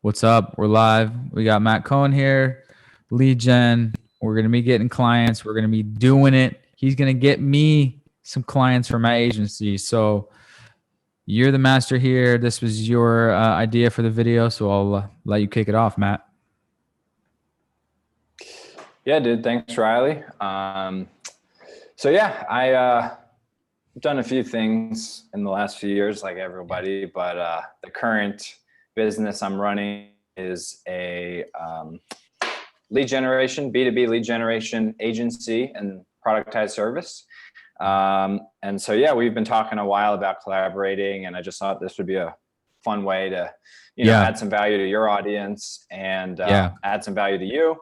What's up? We're live. We got Matt Cohen here, lead gen. We're going to be getting clients. We're going to be doing it. He's going to get me some clients for my agency. So you're the master here. This was your idea for the video. So I'll let you kick it off, Matt. Yeah, dude. Thanks, Riley. So yeah, I've done a few things in the last few years, like everybody, but the current business I'm running is a lead generation, B2B lead generation agency and productized service. And so, yeah, we've been talking a while about collaborating, and I just thought this would be a fun way to, add some value to your audience and add some value to you.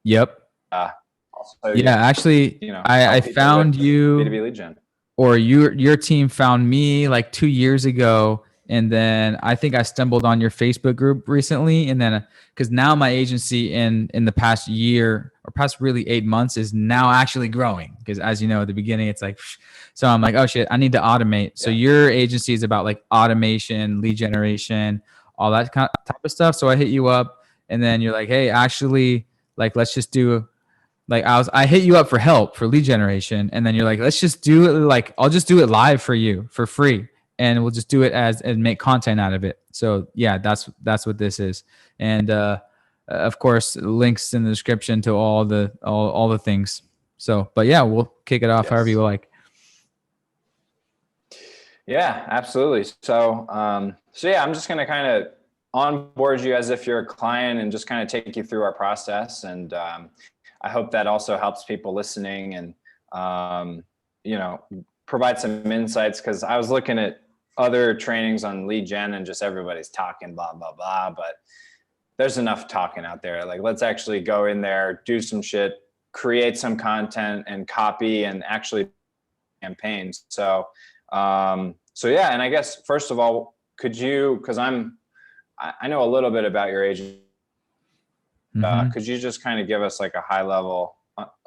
Yep. Also, actually, I found you B2B lead gen. Or your team found me like 2 years ago, and then I think I stumbled on your Facebook group recently, and then because now my agency in the past year or past really 8 months is now actually growing, because as you know at the beginning it's like, so I'm like, oh shit, I need to automate. So your agency is about like automation, lead generation, all that kind of type of stuff. So I hit you up, and then you're like, hey, actually, like, let's just do, like, I hit you up for help for lead generation, and then you're like, let's just do it, like, I'll just do it live for you for free, and we'll just do it and make content out of it. So yeah, that's what this is. And of course, links in the description to all the things. So, but yeah, we'll kick it off however you like. Yeah, absolutely. So yeah, I'm just going to kind of onboard you as if you're a client and just kind of take you through our process. And I hope that also helps people listening and, provide some insights, because I was looking at other trainings on lead gen and just everybody's talking blah, blah, blah, but there's enough talking out there. Like, let's actually go in there, do some shit, create some content and copy and actually campaigns. So yeah. And I guess, first of all, could you, because I know a little bit about your agent. Could you just kind of give us like a high level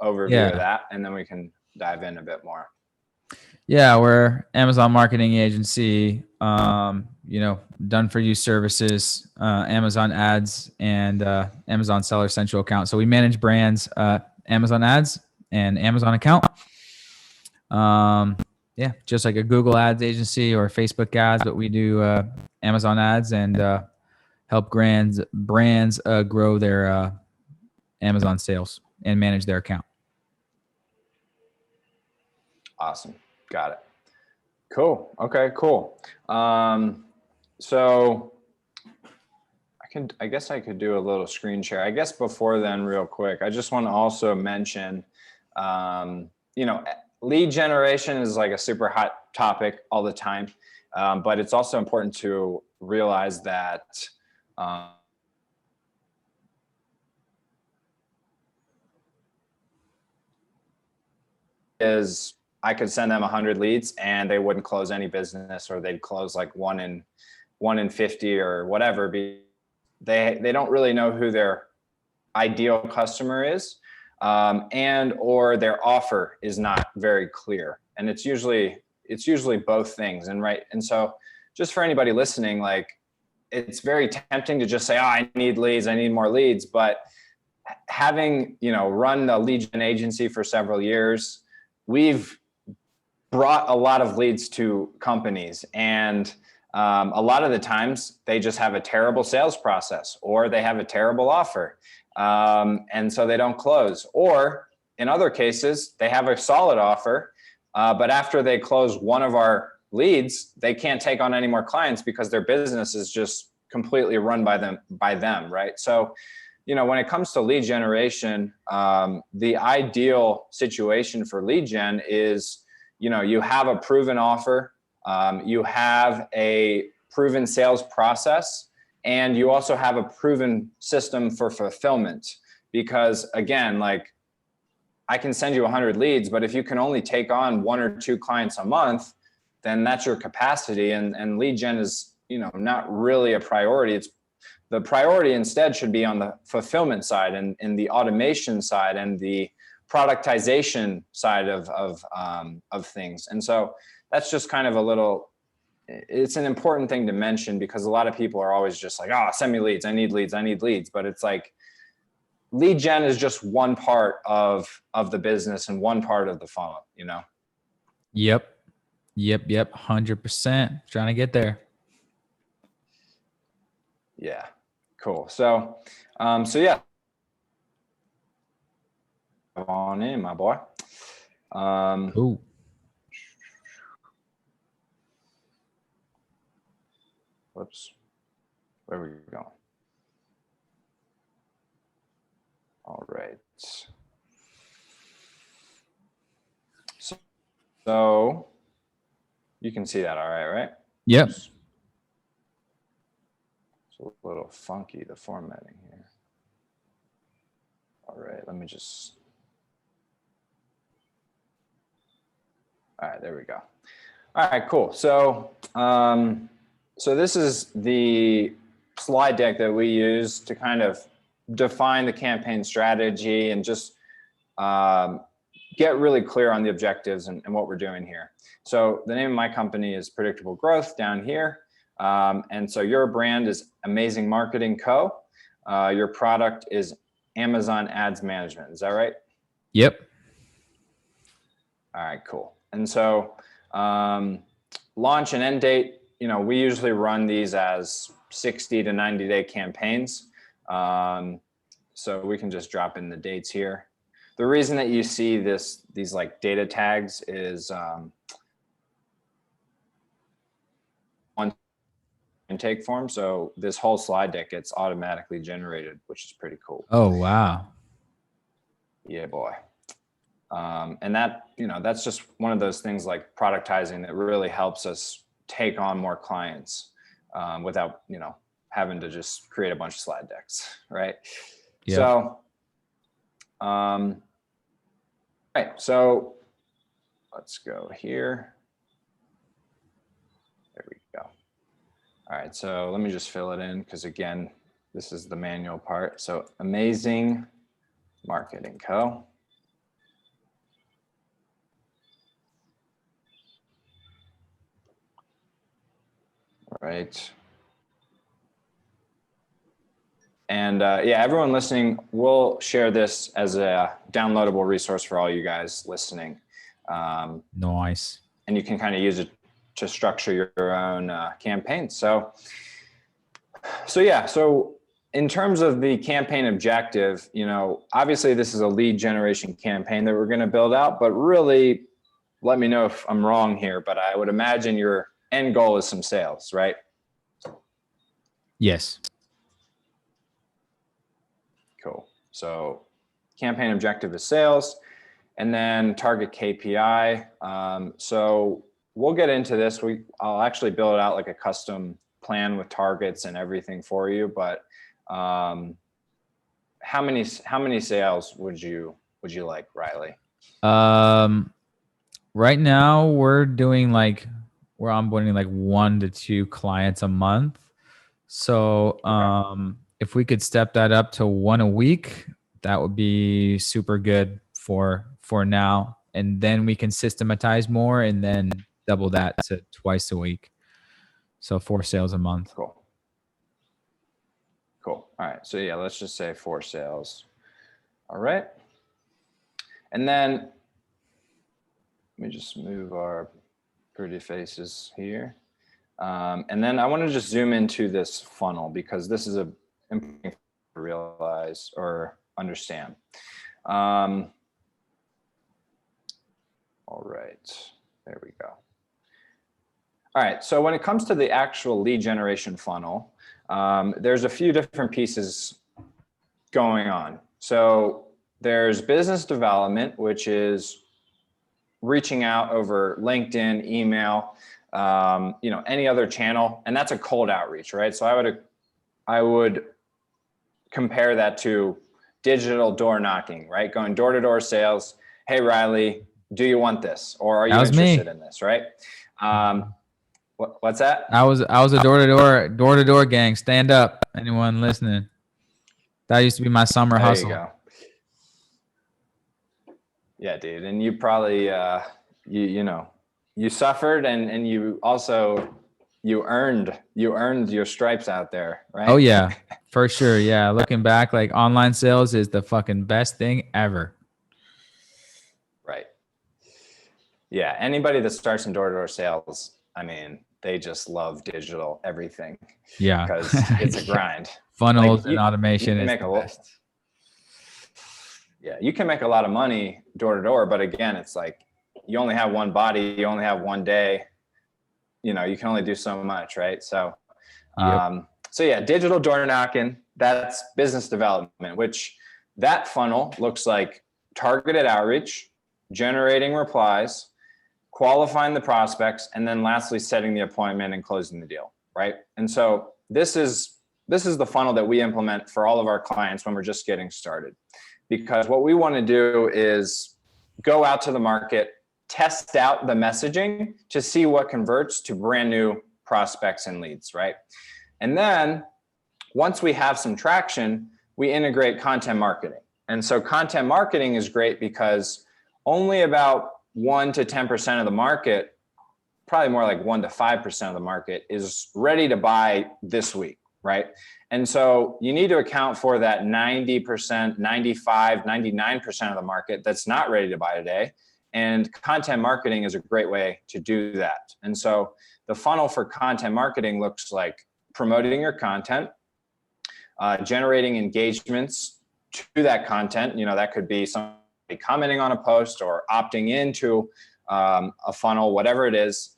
overview of that, and then we can dive in a bit more? Yeah, we're Amazon marketing agency, done for you services, Amazon ads, and Amazon Seller Central account. So we manage brands, Amazon ads and Amazon account. Yeah, just like a Google ads agency or Facebook ads, but we do Amazon ads and help brands grow their Amazon sales and manage their account. Awesome. Got it. Cool. Okay, cool. So I guess I could do a little screen share. I guess before then, real quick, I just want to also mention, lead generation is like a super hot topic all the time. But it's also important to realize that is I could send them 100 leads and they wouldn't close any business, or they'd close like one in 50 or whatever. They don't really know who their ideal customer is, and or their offer is not very clear. And it's usually both things. And so just for anybody listening, like, it's very tempting to just say, oh, I need leads, I need more leads. But having, run the lead gen agency for several years, we've brought a lot of leads to companies, and a lot of the times they just have a terrible sales process, or they have a terrible offer, and so they don't close. Or in other cases, they have a solid offer, but after they close one of our leads, they can't take on any more clients because their business is just completely run by them, right? So, when it comes to lead generation, the ideal situation for lead gen is, you have a proven offer, you have a proven sales process, and you also have a proven system for fulfillment. Because again, like, I can send you 100 leads, but if you can only take on 1 or 2 clients a month, then that's your capacity. And lead gen is, not really a priority. It's the priority instead should be on the fulfillment side and the automation side and the productization side of things. And so that's just kind of a little it's an important thing to mention because a lot of people are always just like, oh, send me leads. I need leads. I need leads. But it's like lead gen is just one part of the business and one part of the funnel, you know? Yep. 100%. Trying to get there. Yeah. Cool. So yeah. Come on in, my boy. Ooh. Whoops. Where we going? All right. So you can see that all right? Yep. It's a little funky, the formatting here. All right, let me just. All right, there we go. All right, cool. So, so this is the slide deck that we use to kind of define the campaign strategy and just get really clear on the objectives and what we're doing here. So the name of my company is Predictable Growth down here. And so your brand is Amazing Marketing Co. Your product is Amazon Ads Management. Is that right? Yep. All right, cool. And so launch and end date, you know, we usually run these as 60 to 90-day campaigns. So we can just drop in the dates here. The reason that you see these like data tags is on intake form. So this whole slide deck gets automatically generated, which is pretty cool. Oh, wow. Yeah, boy. And that, you know, that's just one of those things like productizing that really helps us take on more clients without, you know, having to just create a bunch of slide decks, right? Yep. So, right. So let's go here. There we go. All right. So let me just fill it in because again, this is the manual part. So Amazing Marketing Co. Right. And yeah, everyone listening, we'll share this as a downloadable resource for all you guys listening. Nice. And you can kind of use it to structure your own campaign. So yeah, so in terms of the campaign objective, you know, obviously this is a lead generation campaign that we're going to build out, but really let me know if I'm wrong here, but I would imagine your end goal is some sales, right? Yes. Cool. So campaign objective is sales and then target KPI. So we'll get into this. I'll actually build out like a custom plan with targets and everything for you. But how many sales would you like, Riley? Right now we're onboarding like 1 to 2 clients a month. So if we could step that up to 1 a week, that would be super good for now. And then we can systematize more and then double that to twice a week. So 4 sales a month. Cool. All right. So yeah, let's just say 4 sales. All right. And then let me just move our pretty faces here. And then I want to just zoom into this funnel because this is a important thing to realize or understand. All right, there we go. All right, so when it comes to the actual lead generation funnel, there's a few different pieces going on. So there's business development, which is reaching out over LinkedIn, email, you know, any other channel, and that's a cold outreach, right? So I would compare that to digital door knocking, right? Going door to door sales. Hey, Riley, do you want this, or are you interested in this, right? What's that? I was a door to door gang. Stand up, anyone listening? That used to be my summer hustle. There you go. Yeah, dude, and you probably you know, you suffered and you also you earned your stripes out there, right? Oh yeah, for sure. Yeah. Looking back, like online sales is the fucking best thing ever. Right. Yeah. Anybody that starts in door-to-door sales, I mean, they just love digital everything Yeah. because it's a Yeah. grind. Funnels Like and you automation can is make the best. you can make a lot of money door to door, but again, it's like you only have one body, you only have one day. You know, you can only do so much, right? So, Yep. so yeah, digital door knocking, that's business development, which that funnel looks like targeted outreach, generating replies, qualifying the prospects, and then lastly, setting the appointment and closing the deal, right? And so this is the funnel that we implement for all of our clients when we're just getting started. Because what we want to do is go out to the market, test out the messaging to see what converts to brand new prospects and leads, right? And then once we have some traction, we integrate content marketing. And so content marketing is great because only about 1 to 10% of the market, probably more like 1 to 5% of the market is ready to buy this week, right? And so you need to account for that 90%, 95, 99% of the market that's not ready to buy today. And content marketing is a great way to do that. And so the funnel for content marketing looks like promoting your content, generating engagements to that content. You know, that could be somebody commenting on a post or opting into a funnel, whatever it is.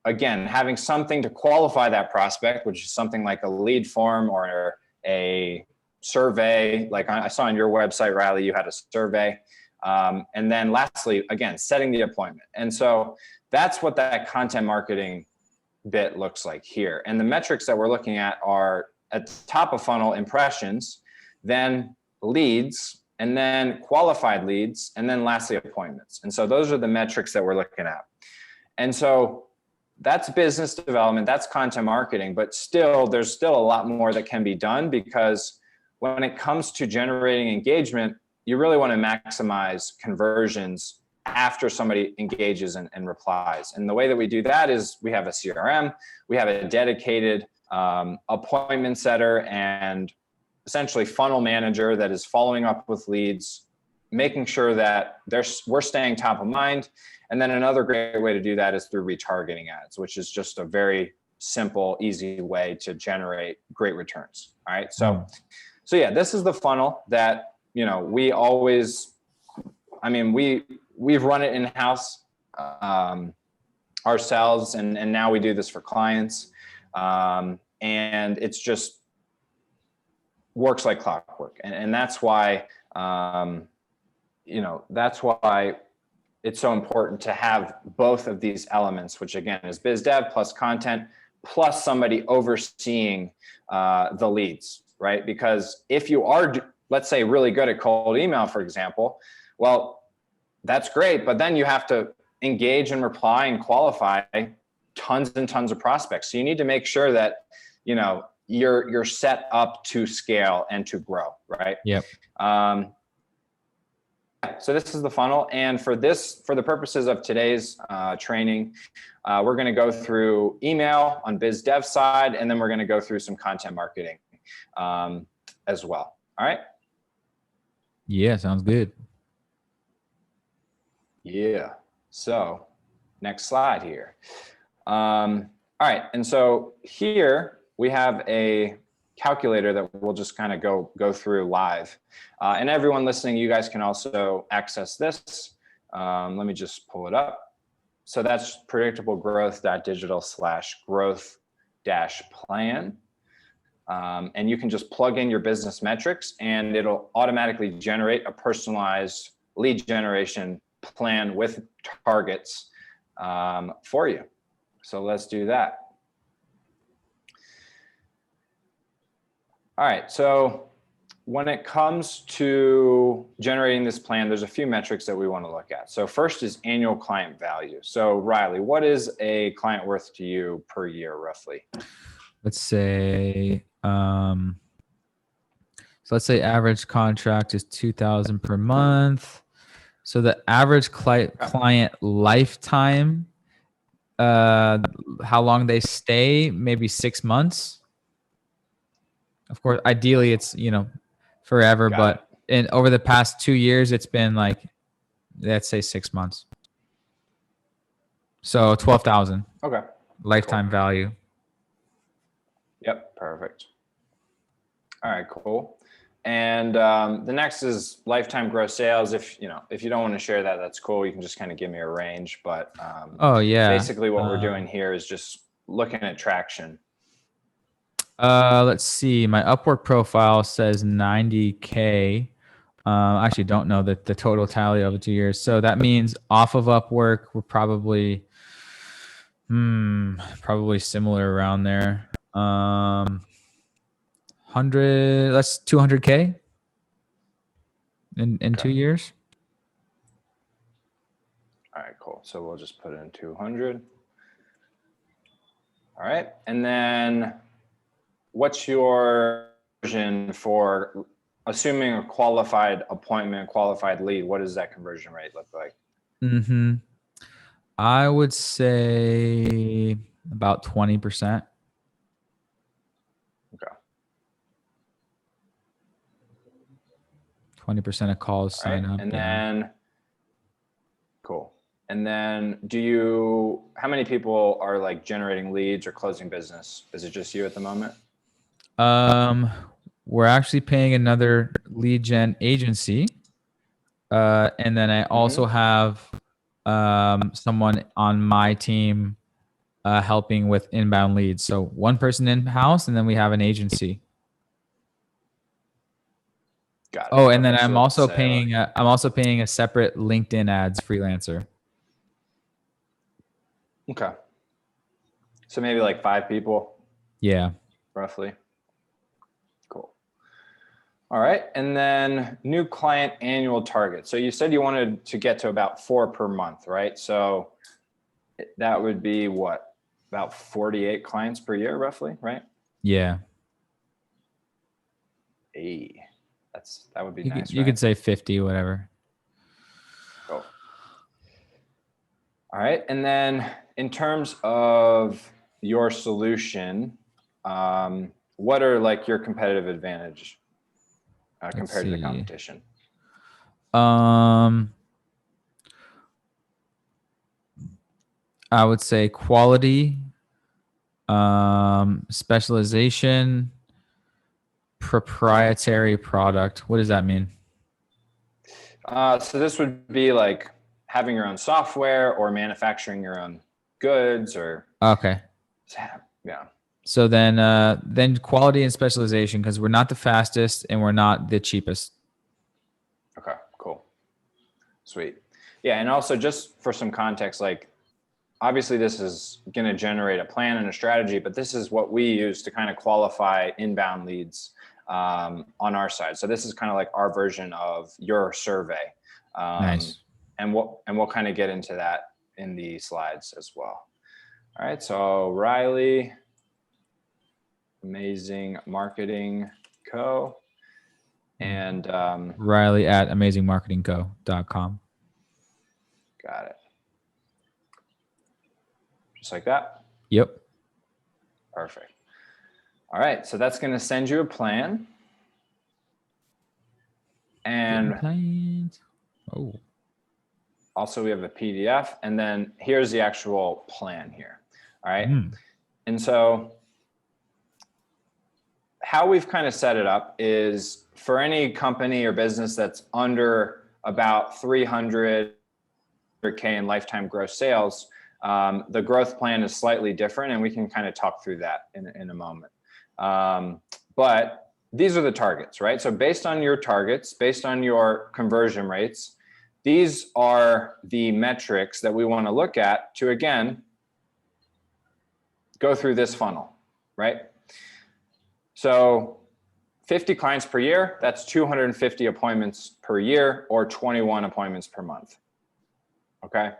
Again, having something to qualify that prospect, which is something like a lead form or a survey. Like I saw on your website, Riley, you had a survey. And then lastly, again, setting the appointment. And so that's what that content marketing bit looks like here. And the metrics that we're looking at are at the top of funnel impressions, then leads, and then qualified leads, and then lastly appointments. And so those are the metrics that we're looking at. And so that's business development, that's content marketing, but still, there's still a lot more that can be done because when it comes to generating engagement, you really want to maximize conversions after somebody engages and replies. And the way that we do that is we have a CRM, we have a dedicated appointment setter and essentially funnel manager that is following up with leads, making sure that we're staying top of mind. And then another great way to do that is through retargeting ads, which is just a very simple, easy way to generate great returns. All right. So yeah, this is the funnel that, you know, we've run it in-house ourselves, and now we do this for clients. And it's just works like clockwork. And that's why, that's why it's so important to have both of these elements, which again is biz dev plus content plus somebody overseeing the leads, right? Because if you are, let's say, really good at cold email, for example, well, that's great, but then you have to engage and reply and qualify tons and tons of prospects. So you need to make sure that, you know, you're set up to scale and to grow, right? Yep. So this is the funnel. And for the purposes of today's training, we're going to go through email on biz dev side, and then we're going to go through some content marketing as well. All right. Yeah. Sounds good. Yeah. So next slide here. All right. And so here we have a calculator that we'll just kind of go through live. And everyone listening, you guys can also access this. Let me just pull it up. So that's predictablegrowth.digital/growth-plan. And you can just plug in your business metrics and it'll automatically generate a personalized lead generation plan with targets for you. So let's do that. All right, so when it comes to generating this plan, there's a few metrics that we want to look at. So first is annual client value. So Riley, what is a client worth to you per year roughly? Let's say, so let's say average contract is 2,000 per month. So the average client lifetime How long they stay, maybe 6 months. Of course, ideally it's, forever, Got it. but over the past 2 years, it's been like, let's say 6 months. So 12,000 Okay. lifetime value. Yep. Perfect. All right, cool. And the next is lifetime gross sales. If you don't want to share that, that's cool. You can just kind of give me a range. But Oh yeah. basically, what we're doing here is just looking at traction. Let's see. My Upwork profile says 90K. I actually don't know the total tally over 2 years. So that means off of Upwork, we're probably similar around there. 100, that's 200K in 2 years. All right, cool. So we'll just put in 200. All right. And then what's your version for assuming a qualified appointment, qualified lead? What does that conversion rate look like? I would say about 20%. Okay. 20% of calls sign up. And then, cool. And then how many people are like generating leads or closing business? Is it just you at the moment? We're actually paying another lead gen agency. And then I also have someone on my team helping with inbound leads. So one person in-house, and then we have an agency. Got it. Oh, and then I'm also paying a separate LinkedIn ads freelancer. Okay. So maybe like 5 people. Yeah. Roughly. Cool. All right. And then new client annual target. So you said you wanted to get to about 4 per month, right? So that would be what? About 48 clients per year, roughly, right? Yeah. Hey, that would be You nice. You could say 50, whatever. Cool. All right. And then in terms of your solution, what are like your competitive advantage compared to the competition? I would say quality, specialization, proprietary product. What does that mean? So this would be like having your own software or manufacturing your own goods or. Okay. Yeah. So then quality and specialization, because we're not the fastest and we're not the cheapest. Okay, cool. Sweet. Yeah. And also just for some context, like obviously this is going to generate a plan and a strategy, but this is what we use to kind of qualify inbound leads on our side. So this is kind of like our version of your survey. Nice. And we'll kind of get into that in the slides as well. All right. So Riley, Amazing Marketing Co. And Riley at amazingmarketingco.com. Got it. Just like that? Yep. Perfect. All right. So that's going to send you a plan. And also we have a PDF, and then here's the actual plan here. All right. And so how we've kind of set it up is for any company or business that's under about 300K in lifetime gross sales, the growth plan is slightly different, and we can kind of talk through that in a moment. But these are the targets, right? So based on your targets, based on your conversion rates, these are the metrics that we want to look at to, again, go through this funnel, right? So 50 clients per year, that's 250 appointments per year or 21 appointments per month. Okay.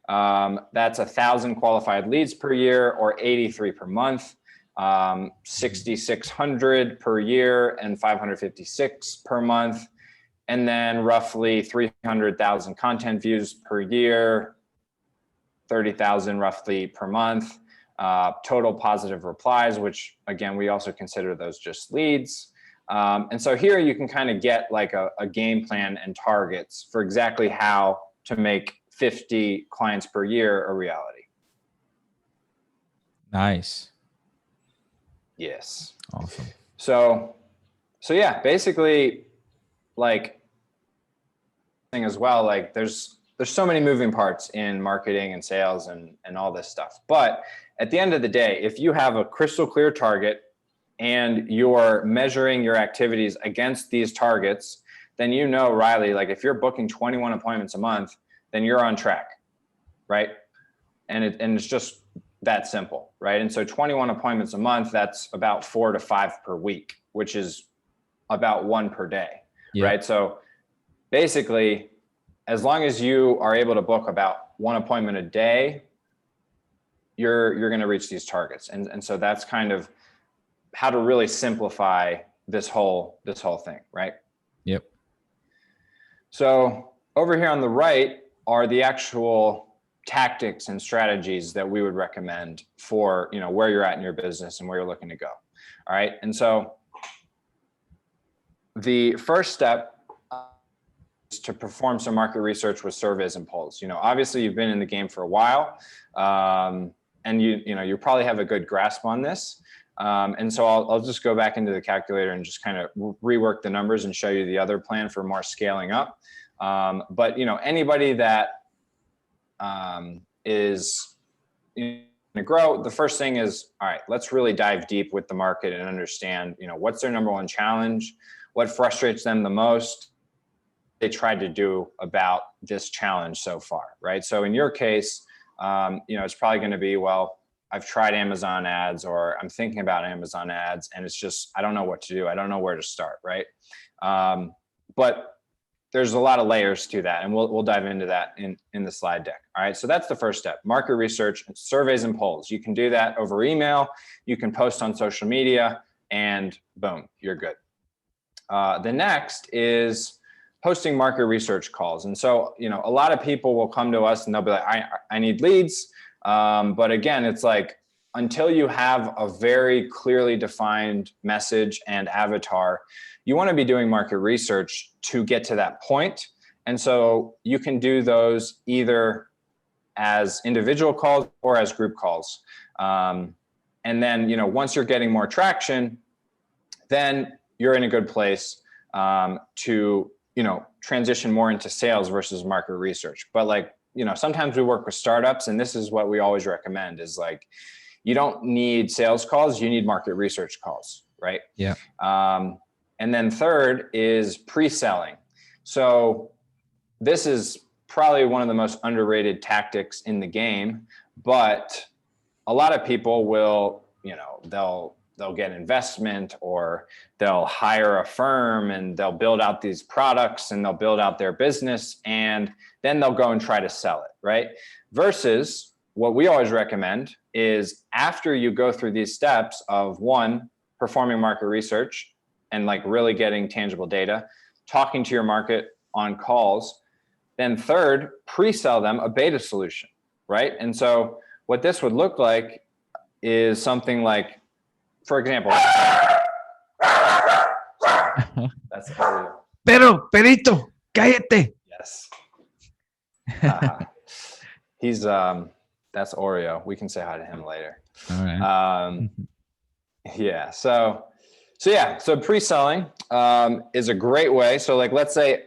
That's 1,000 qualified leads per year or 83 per month, 6,600 per year and 556 per month. And then roughly 300,000 content views per year 30,000 roughly per month. Total positive replies, which again, we also consider those just leads. And so here you can kind of get like a game plan and targets for exactly how to make 50 clients per year a reality. Nice. Yes. Awesome. So yeah, basically, like thing as well, like there's so many moving parts in marketing and sales and all this stuff. But at the end of the day, if you have a crystal clear target and you're measuring your activities against these targets, then you know, Riley, like if you're booking 21 appointments a month, then you're on track, right? And it's just that simple, right? And so 21 appointments a month, that's about 4 to 5 per week, which is about 1 per day, right? So basically, as long as you are able to book about 1 appointment a day, you're going to reach these targets. And so that's kind of how to really simplify this whole thing, right? Yep. So over here on the right are the actual tactics and strategies that we would recommend for, you know, where you're at in your business and where you're looking to go. All right. And so the first step is to perform some market research with surveys and polls. You know, obviously you've been in the game for a while, and you probably have a good grasp on this. And so I'll just go back into the calculator and just kind of rework the numbers and show you the other plan for more scaling up. But you know, anybody that is going to grow, the first thing is, all right, let's really dive deep with the market and understand, you know, what's their number one challenge, what frustrates them the most, they tried to do about this challenge so far, right? So in your case, you know, it's probably going to be, well, I've tried Amazon ads, or I'm thinking about Amazon ads, and it's just, I don't know what to do. I don't know where to start, right? But there's a lot of layers to that, and we'll dive into that in the slide deck. All right, so that's the first step: market research, surveys, and polls. You can do that over email. You can post on social media, and boom, you're good. The next is hosting market research calls. And so, you know, a lot of people will come to us and they'll be like, I need leads. But again, it's like, until you have a very clearly defined message and avatar, you want to be doing market research to get to that point. And so you can do those either as individual calls or as group calls. And then, you know, once you're getting more traction, then you're in a good place to, you know, transition more into sales versus market research. But like, you know, sometimes we work with startups, and this is what we always recommend is like, you don't need sales calls, you need market research calls, right? Yeah. And then third is pre-selling. So this is probably one of the most underrated tactics in the game, but a lot of people will, you know, they'll get investment, or they'll hire a firm and they'll build out these products and they'll build out their business, and then they'll go and try to sell it, right? Versus what we always recommend is, after you go through these steps of, one, performing market research and like really getting tangible data, talking to your market on calls, then third, pre-sell them a beta solution, right? And so what this would look like is something like, for example, that's Oreo. Perito, cállate. Yes. He's that's Oreo. We can say hi to him later. All right. Yeah. So pre-selling is a great way. So like, let's say,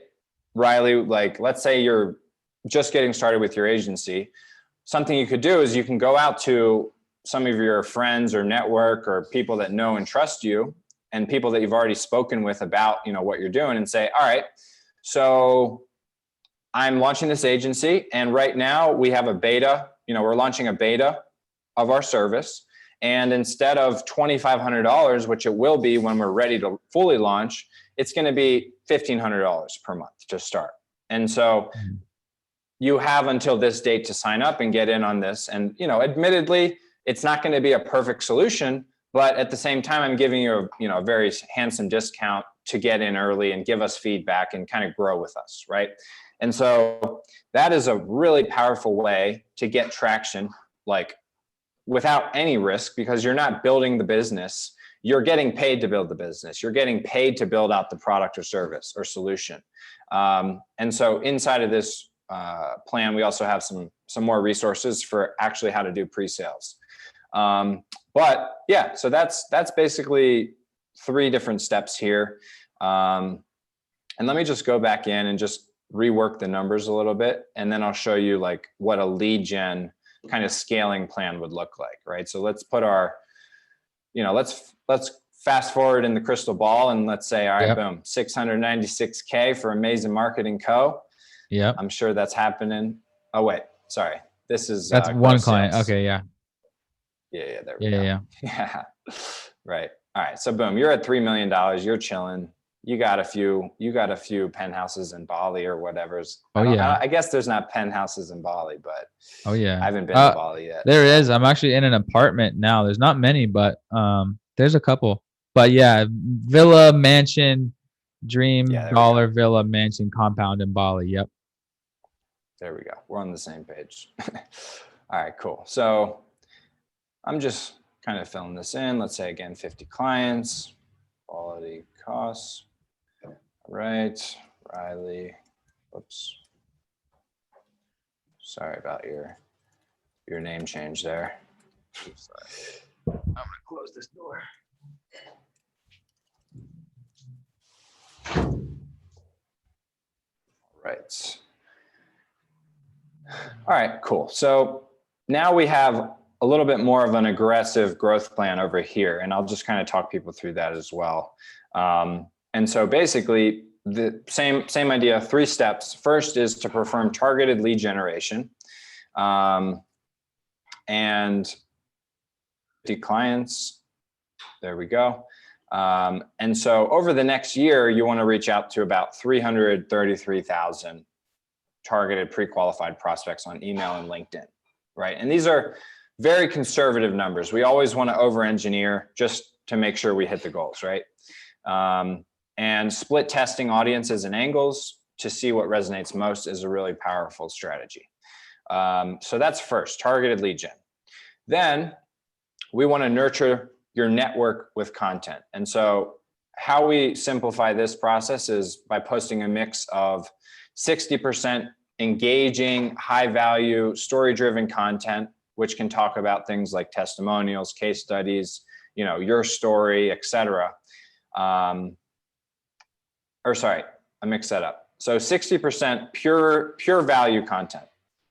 Riley, like, let's say you're just getting started with your agency. Something you could do is you can go out to some of your friends or network or people that know and trust you, and people that you've already spoken with about, you know, what you're doing, and say, all right, so I'm launching this agency, and right now we have a beta, you know, we're launching a beta of our service. And instead of $2,500, which it will be when we're ready to fully launch, it's going to be $1,500 per month to start. And so you have until this date to sign up and get in on this. And, you know, admittedly, it's not going to be a perfect solution, but at the same time, I'm giving you a very handsome discount to get in early and give us feedback and kind of grow with us, right? And so that is a really powerful way to get traction, like without any risk, because you're not building the business. You're getting paid to build the business. You're getting paid to build out the product or service or solution. And so inside of this plan, we also have some more resources for actually how to do pre-sales. But yeah, so that's basically 3 different steps here. And let me just go back in and just rework the numbers a little bit, and then I'll show you like what a lead gen kind of scaling plan would look like, right? So let's put our, let's fast forward in the crystal ball, and let's say, all right, boom, 696K for Amazing Marketing Co. Yep. I'm sure that's happening. Oh wait, sorry. This is that's one client. Sales. Okay, yeah. Yeah, there we go. Yeah. Right. All right. So boom, you're at $3 million. You're chilling. You got a few penthouses in Bali or whatever's. I guess there's not penthouses in Bali, but I haven't been to Bali yet. There is. I'm actually in an apartment now. There's not many, but there's a couple. But yeah, villa, mansion, dream, dollar villa, mansion, compound in Bali. Yep. There we go. We're on the same page. All right, cool. So I'm just kind of filling this in. Let's say again, 50 clients, quality costs. All right, Riley. Whoops. Sorry about your name change there. Sorry. I'm gonna close this door. All right. All right, cool. So now we have a little bit more of an aggressive growth plan over here, and I'll just kind of talk people through that as well. And so basically the same idea, 3 steps. First is to perform targeted lead generation, and the clients, there we go. And so over the next year, you want to reach out to about 333,000 targeted pre-qualified prospects on email and LinkedIn, right? And these are very conservative numbers. We always want to over-engineer just to make sure we hit the goals, right? And split testing audiences and angles to see what resonates most is a really powerful strategy. So that's first, targeted lead gen. Then we want to nurture your network with content. And so how we simplify this process is by posting a mix of 60% engaging, high value, story-driven content, which can talk about things like testimonials, case studies, your story, etc. I mixed that up. So 60% pure value content.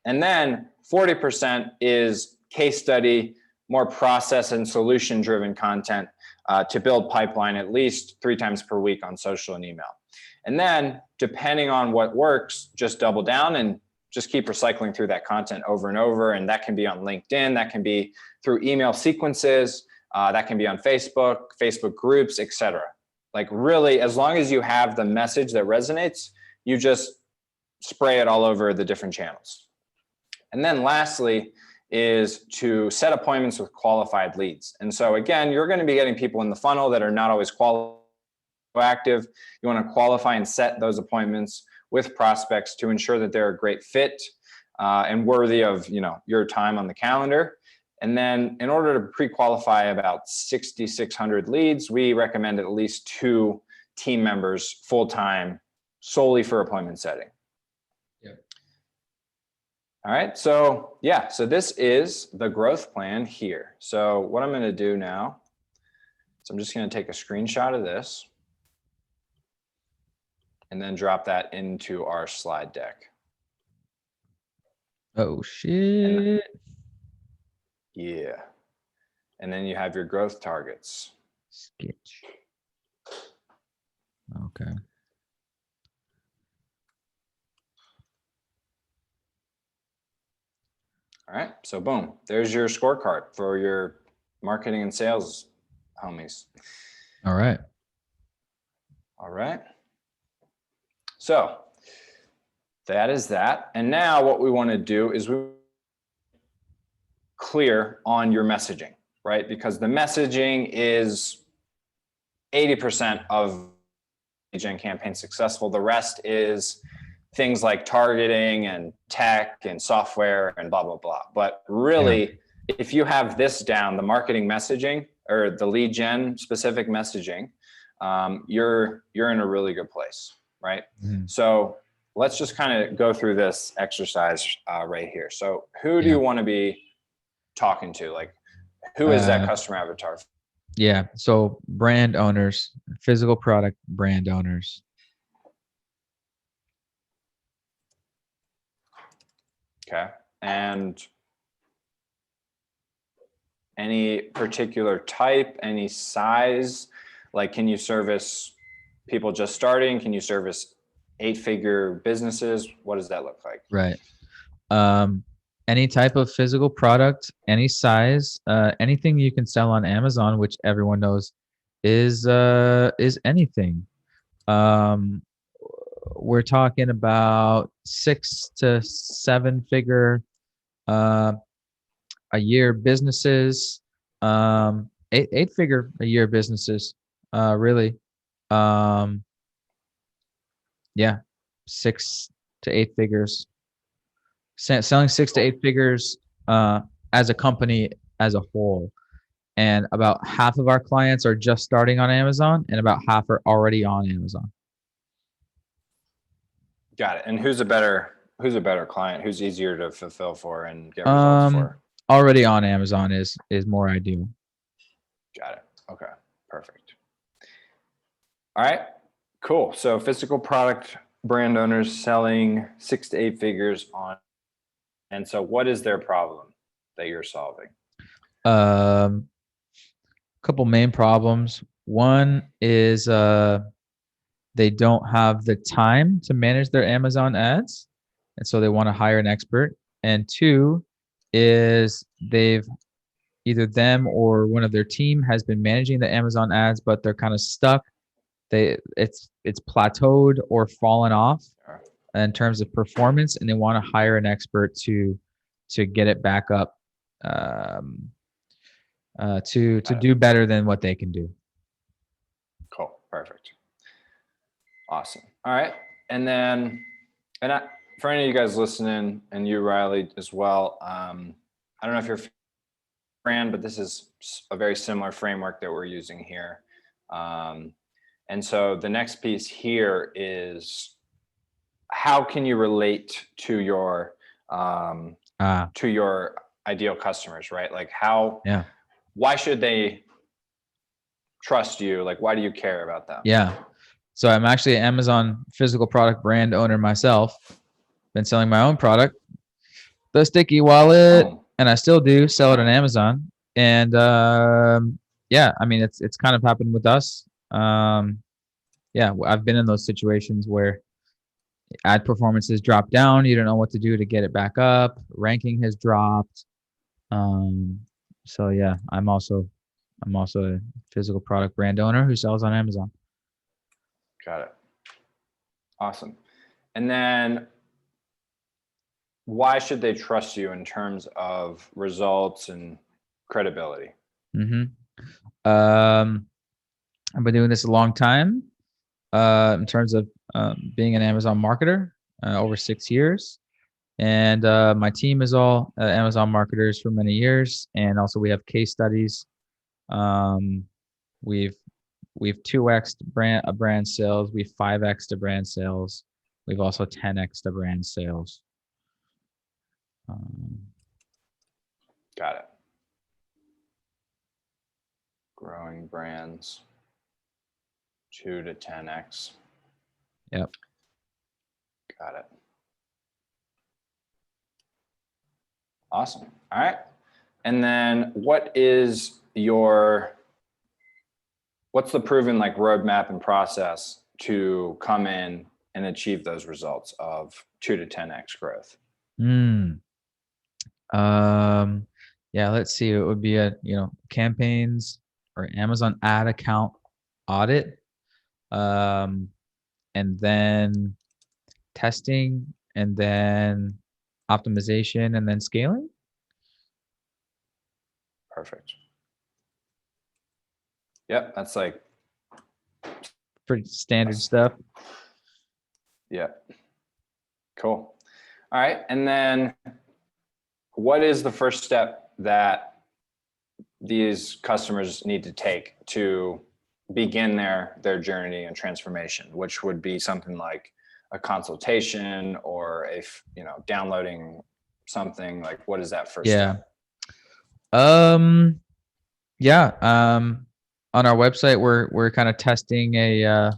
And then 40% is case study, more process and solution driven content to build pipeline at least 3 times per week on social and email. And then depending on what works, just double down and just keep recycling through that content over and over. And that can be on LinkedIn, that can be through email sequences, that can be on Facebook groups, etc. Like really, as long as you have the message that resonates, you just spray it all over the different channels. And then lastly is to set appointments with qualified leads. And so again, you're going to be getting people in the funnel that are not always active. You want to qualify and set those appointments with prospects to ensure that they're a great fit and worthy of your time on the calendar. And then in order to pre-qualify about 6,600 leads, we recommend at least 2 team members full-time solely for appointment setting. Yep. All right, so this is the growth plan here. So what I'm going to do now is I'm just going to take a screenshot of this and then drop that into our slide deck. Oh, shit. Yeah. And then you have your growth targets. Sketch. Okay. All right. So boom, there's your scorecard for your marketing and sales homies. All right. All right. So that is that. And now what we want to do is we clear on your messaging, right? Because the messaging is 80% of gen campaign successful. The rest is things like targeting and tech and software and blah, blah, blah. But really, if you have this down, the marketing messaging or the lead gen specific messaging, you're in a really good place, right? Mm-hmm. So let's just kind of go through this exercise right here. So who do you want to be talking to? Like, who is that customer avatar? Yeah. So brand owners, physical product brand owners. Okay. And any particular type, any size? Like, can you service people just starting? Can you service 8-figure businesses? What does that look like? Right. Any type of physical product, any size, anything you can sell on Amazon, which everyone knows is anything. We're talking about 6 to 7 figure a year businesses, 8 figure a year businesses, really. Yeah, 6 to 8 figures. Selling 6 to 8 figures as a company as a whole. And about half of our clients are just starting on Amazon, and about half are already on Amazon. Got it. And who's a better client? Who's easier to fulfill for and get results for? Already on Amazon is more ideal. Got it. Okay, perfect. All right, cool. So physical product brand owners selling 6 to 8 figures on. And so what is their problem that you're solving? Couple main problems. One is they don't have the time to manage their Amazon ads, and so they want to hire an expert. And two is they've either them or one of their team has been managing the Amazon ads, but they're kind of stuck. It's plateaued or fallen off in terms of performance, and they want to hire an expert to get it back up, to do better than what they can do. Cool, perfect, awesome. All right, and then for any of you guys listening, and you, Riley, as well. I don't know if you're a brand, but this is a very similar framework that we're using here. And so the next piece here is how can you relate to your ideal customers, right? Like why should they trust you? Like, why do you care about them? Yeah. So I'm actually an Amazon physical product brand owner myself. Been selling my own product, the Sticky Wallet, and I still do sell it on Amazon. And yeah, I mean, it's kind of happened with us. Yeah, I've been in those situations where ad performance has dropped down. You don't know what to do to get it back up. Ranking has dropped. So yeah, I'm also a physical product brand owner who sells on Amazon. Got it. Awesome. And then why should they trust you in terms of results and credibility? I've been doing this a long time in terms of being an Amazon marketer, over 6 years. And my team is all Amazon marketers for many years. And also we have case studies. We've 2x'd brand sales. We've 5x'd brand sales. We've also 10x'd brand sales. Got it. Growing brands 2 to 10x. Yep. Got it. Awesome. All right. And then what's the proven like roadmap and process to come in and achieve those results of 2 to 10x growth? Yeah, let's see. It would be campaigns or Amazon ad account audit, and then testing, and then optimization, and then scaling. Perfect. Yep, that's like pretty standard stuff. Yeah. Cool. All right. And then what is the first step that these customers need to take to begin their journey and transformation, which would be something like a consultation or downloading something? Like, what is that first step? Yeah. On our website, we're kind of testing a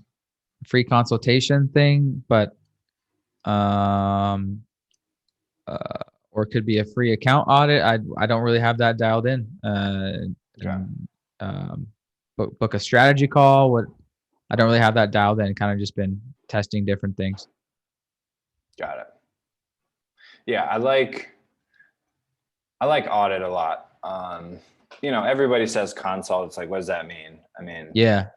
free consultation thing, but or it could be a free account audit. I don't really have that dialed in. Okay. Book a strategy call. What I don't really have that dialed in. Kind of just been testing different things. Got it. Yeah, I like audit a lot. Everybody says consult. It's like, what does that mean? I mean, yeah,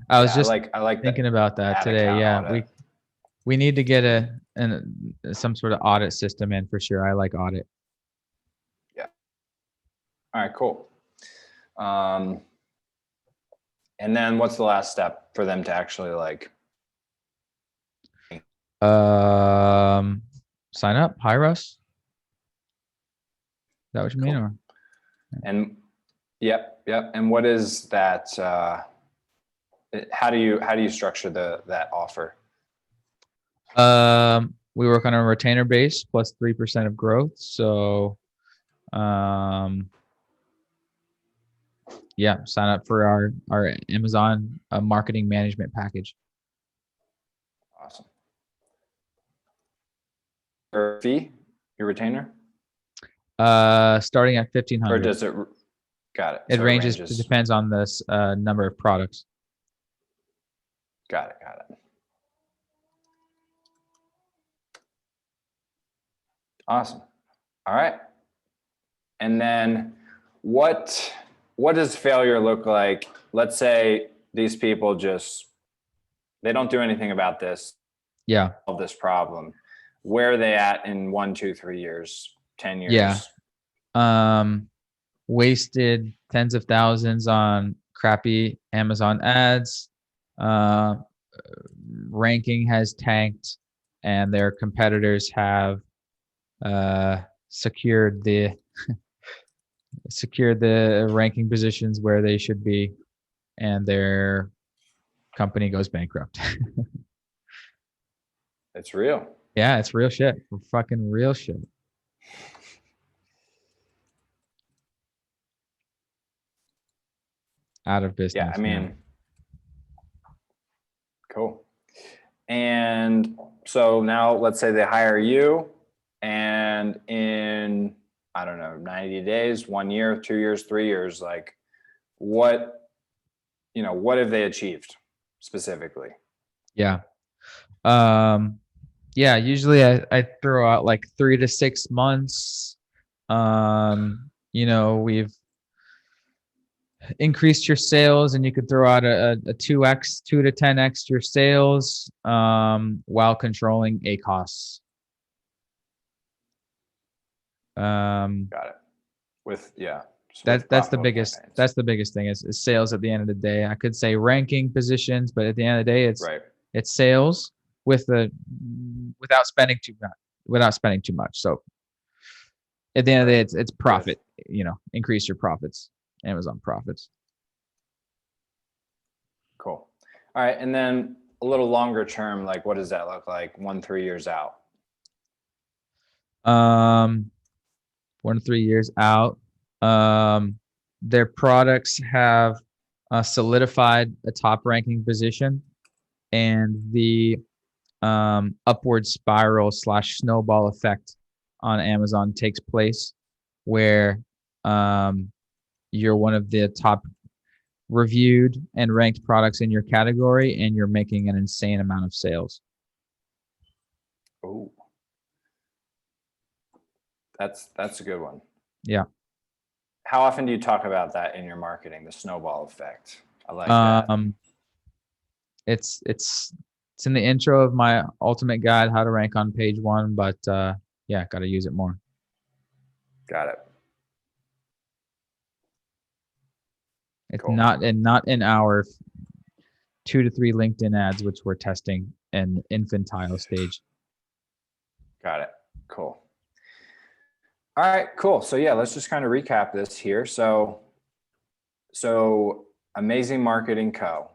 I was just I like thinking about that today. Yeah, we need to get some sort of audit system in for sure. I like audit. Yeah. All right, cool. And then what's the last step for them to actually sign up, hire us? Is that what you mean? Cool. Or And yep. And what is that? How do you structure that offer? We work on a retainer base plus 3% of growth. So, yeah, sign up for our Amazon marketing management package. Awesome. Your fee, your retainer? Starting at 1,500. Or does it? Got it. It So ranges. It depends on this number of products. Got it. Awesome. All right. And then what does failure look like? Let's say these people they don't do anything about this. Yeah. Solve this problem. Where are they at in 1, 2, 3 years, 10 years? Yeah. Wasted tens of thousands on crappy Amazon ads. Ranking has tanked, and their competitors have secured the ranking positions where they should be, and their company goes bankrupt. It's real. Yeah, it's real shit. Fucking real shit. Out of business. Yeah, I mean, cool. And so now let's say they hire you, and in, I don't know, 90 days, 1 year, 2 years, 3 years, like what have they achieved specifically? Yeah. Yeah, usually I throw out like 3 to 6 months. We've increased your sales, and you could throw out a 2x, 2 to 10x your sales, while controlling a costs. Got it. That's the biggest campaigns. That's the biggest thing is sales at the end of the day. I could say ranking positions, but at the end of the day, it's sales without spending too much. So at the end of the day, it's profit. Increase your profits. Amazon profits. Cool. All right, and then a little longer term, like what does that look like 1, 3 years out? 1 to 3 years out. Their products have solidified a top ranking position, and the upward spiral / snowball effect on Amazon takes place, where you're one of the top reviewed and ranked products in your category, and you're making an insane amount of sales. Oh, that's a good one. Yeah. How often do you talk about that in your marketing, the snowball effect? I like that. It's in the intro of my ultimate guide, how to rank on page 1, but yeah, got to use it more. Got it. It's cool. not in our 2 to 3 LinkedIn ads, which we're testing in infantile stage. Got it. Cool. All right, cool. So yeah, let's just kind of recap this here. So Amazing Marketing Co.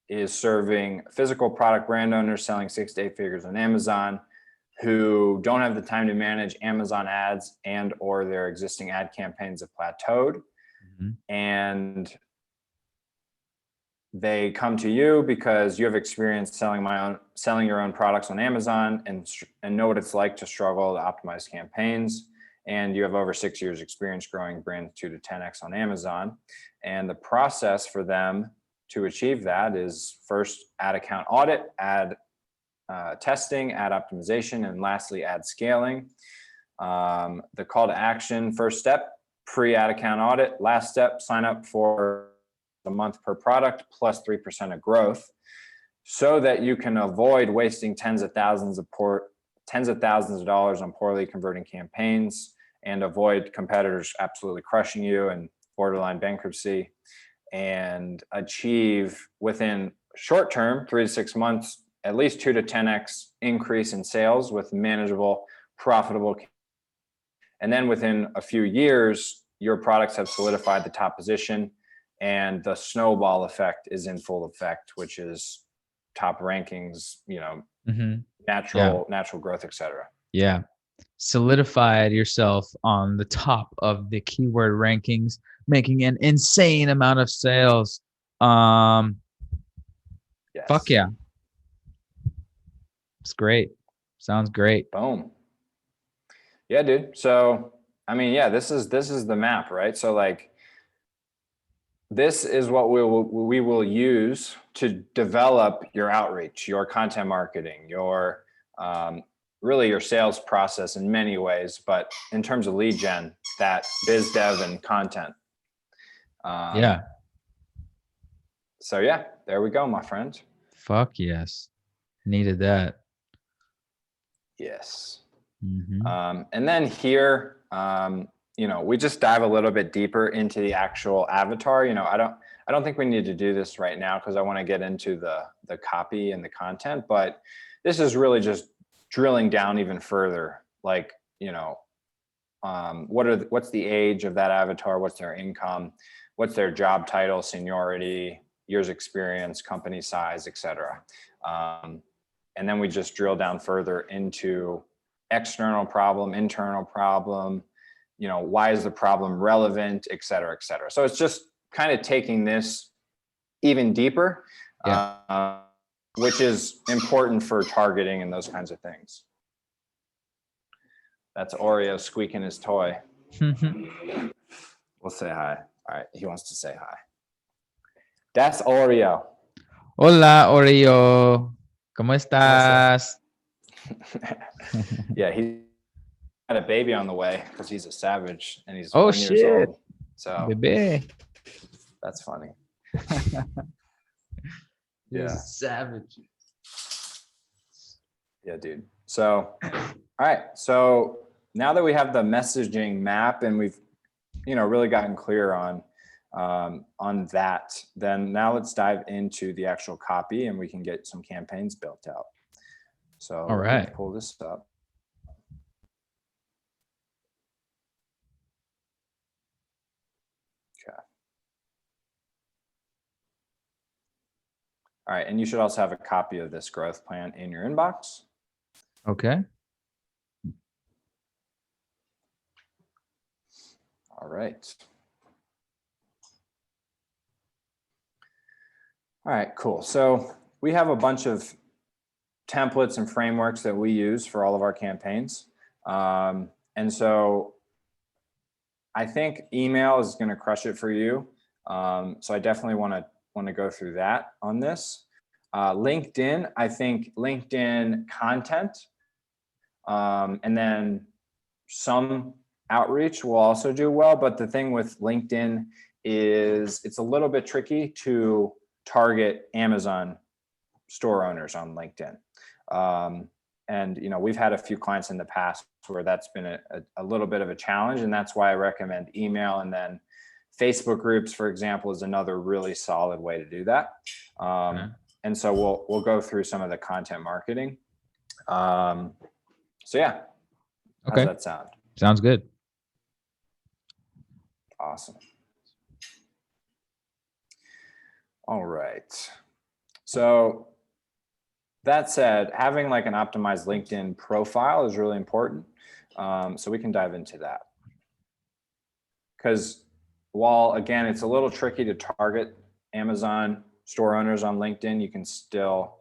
is serving physical product brand owners selling 6 to 8 figures on Amazon who don't have the time to manage Amazon ads and or their existing ad campaigns have plateaued. Mm-hmm. And they come to you because you have experience selling your own products on Amazon and know what it's like to struggle to optimize campaigns. And you have over 6 years experience growing brands 2 to 10x on Amazon. And the process for them to achieve that is first ad account audit, ad testing, ad optimization, and lastly, ad scaling. The call to action, first step, pre-ad account audit. Last step, sign up for a month per product plus 3% of growth so that you can avoid wasting tens of thousands of dollars on poorly converting campaigns and avoid competitors absolutely crushing you and borderline bankruptcy, and achieve within short term, 3 to 6 months, at least 2 to 10x increase in sales with manageable, profitable. And then within a few years, your products have solidified the top position and the snowball effect is in full effect, which is top rankings, natural growth, etc. Yeah. Solidified yourself on the top of the keyword rankings, making an insane amount of sales. Yes. Fuck yeah. It's great. Sounds great. Boom. Yeah, dude. So, I mean, yeah, this is the map, right? So like, this is what we will use to develop your outreach, your content marketing, your really your sales process in many ways, but in terms of lead gen, that biz dev and content. Yeah. So yeah, there we go, my friend. Fuck yes. Needed that. Yes. Mm-hmm. And then here, we just dive a little bit deeper into the actual avatar. I don't think we need to do this right now because I want to get into the copy and the content, but this is really just drilling down even further. Like, what's the age of that avatar? What's their income? What's their job title, seniority, years experience, company size, etc. And then we just drill down further into external problem, internal problem, why is the problem relevant, et cetera, et cetera. So it's just kind of taking this even deeper, which is important for targeting and those kinds of things. That's Oreo squeaking his toy. We'll say hi. All right, he wants to say hi. That's Oreo. Hola, Oreo. ¿Cómo estás? Yeah, he had a baby on the way because he's a savage and he's 1 years old. So Bebé. That's funny. Yeah. Savage. Yeah, dude. So, all right. So now that we have the messaging map and we've, really gotten clear on that, then now let's dive into the actual copy and we can get some campaigns built out. So all right, let's pull this up. Okay. All right. And you should also have a copy of this growth plan in your inbox. Okay. All right. All right, cool. So we have a bunch of templates and frameworks that we use for all of our campaigns. And so I think email is going to crush it for you. So I definitely want to go through that on this. LinkedIn, I think LinkedIn content, and then some outreach will also do well. But the thing with LinkedIn is it's a little bit tricky to target Amazon store owners on LinkedIn. And, we've had a few clients in the past where that's been a little bit of a challenge. And that's why I recommend email. And then Facebook groups, for example, is another really solid way to do that. Okay. And so we'll go through some of the content marketing. So yeah, how's Okay. that sound? Sounds good. Awesome. All right. So that said, having like an optimized LinkedIn profile is really important. So we can dive into that. Because while, again, it's a little tricky to target Amazon store owners on LinkedIn, you can still,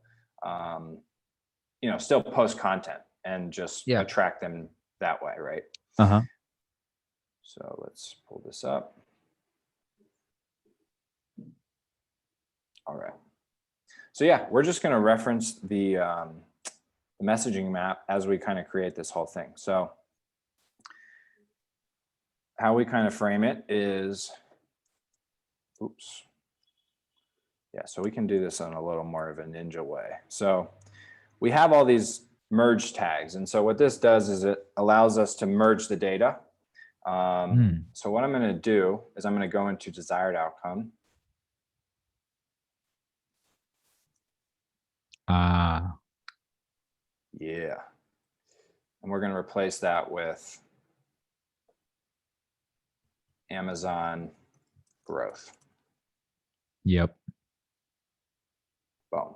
still post content and just attract them that way, right? Uh-huh. So let's pull this up. All right. So yeah, we're just going to reference the messaging map as we kind of create this whole thing. So how we kind of frame it is, oops. Yeah, so we can do this in a little more of a ninja way. So we have all these merge tags. And so what this does is it allows us to merge the data. So what I'm going to do is I'm going to go into desired outcome. Yeah. And we're going to replace that with Amazon growth. Yep. Boom.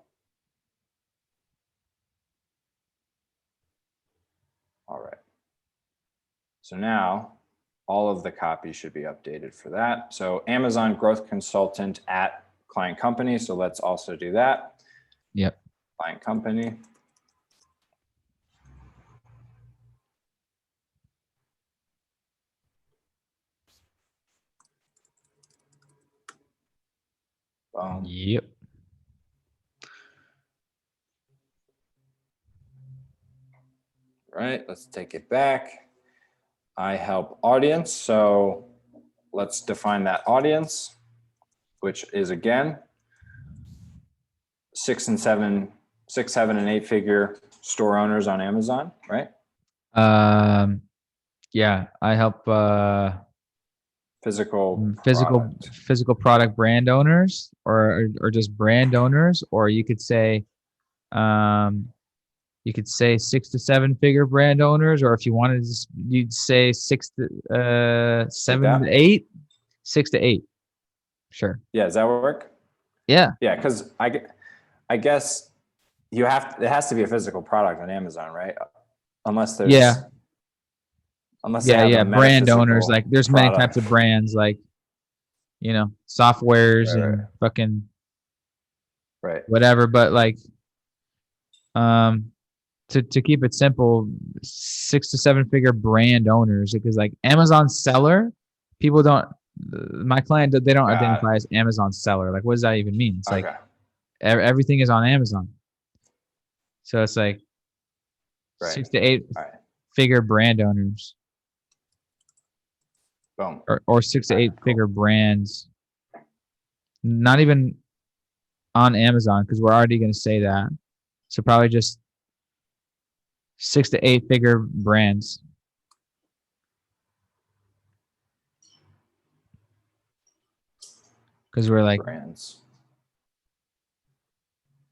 All right. So now all of the copy should be updated for that. So Amazon growth consultant at client company. So let's also do that. Yep. Client company. Boom. Yep. Right, let's take it back. I help audience. So let's define that audience, which is again, 6, 7, and 8 figure store owners on Amazon, right? Yeah, I help Physical product brand owners or just brand owners, or you could say 6 to 7 figure brand owners, or if you wanted to, you'd say 7 like to 8, 6 to 8. Sure. Yeah, does that work? Yeah. Yeah, because I guess it has to be a physical product on Amazon, right? Unless there's they have a brand owners, metaphysical like there's many product. types of brands, like softwares and fucking whatever, but like to keep it simple, 6 to 7 figure brand owners, because like Amazon seller, people don't, my client, they don't identify as Amazon seller. Like, what does that even mean? It's like everything is on Amazon. So it's like 6 to 8 figure brand owners. Boom. Or 6 to 8 figure brands. Not even on Amazon, because we're already going to say that. So probably just 6 to 8 figure brands. Because we're like brands.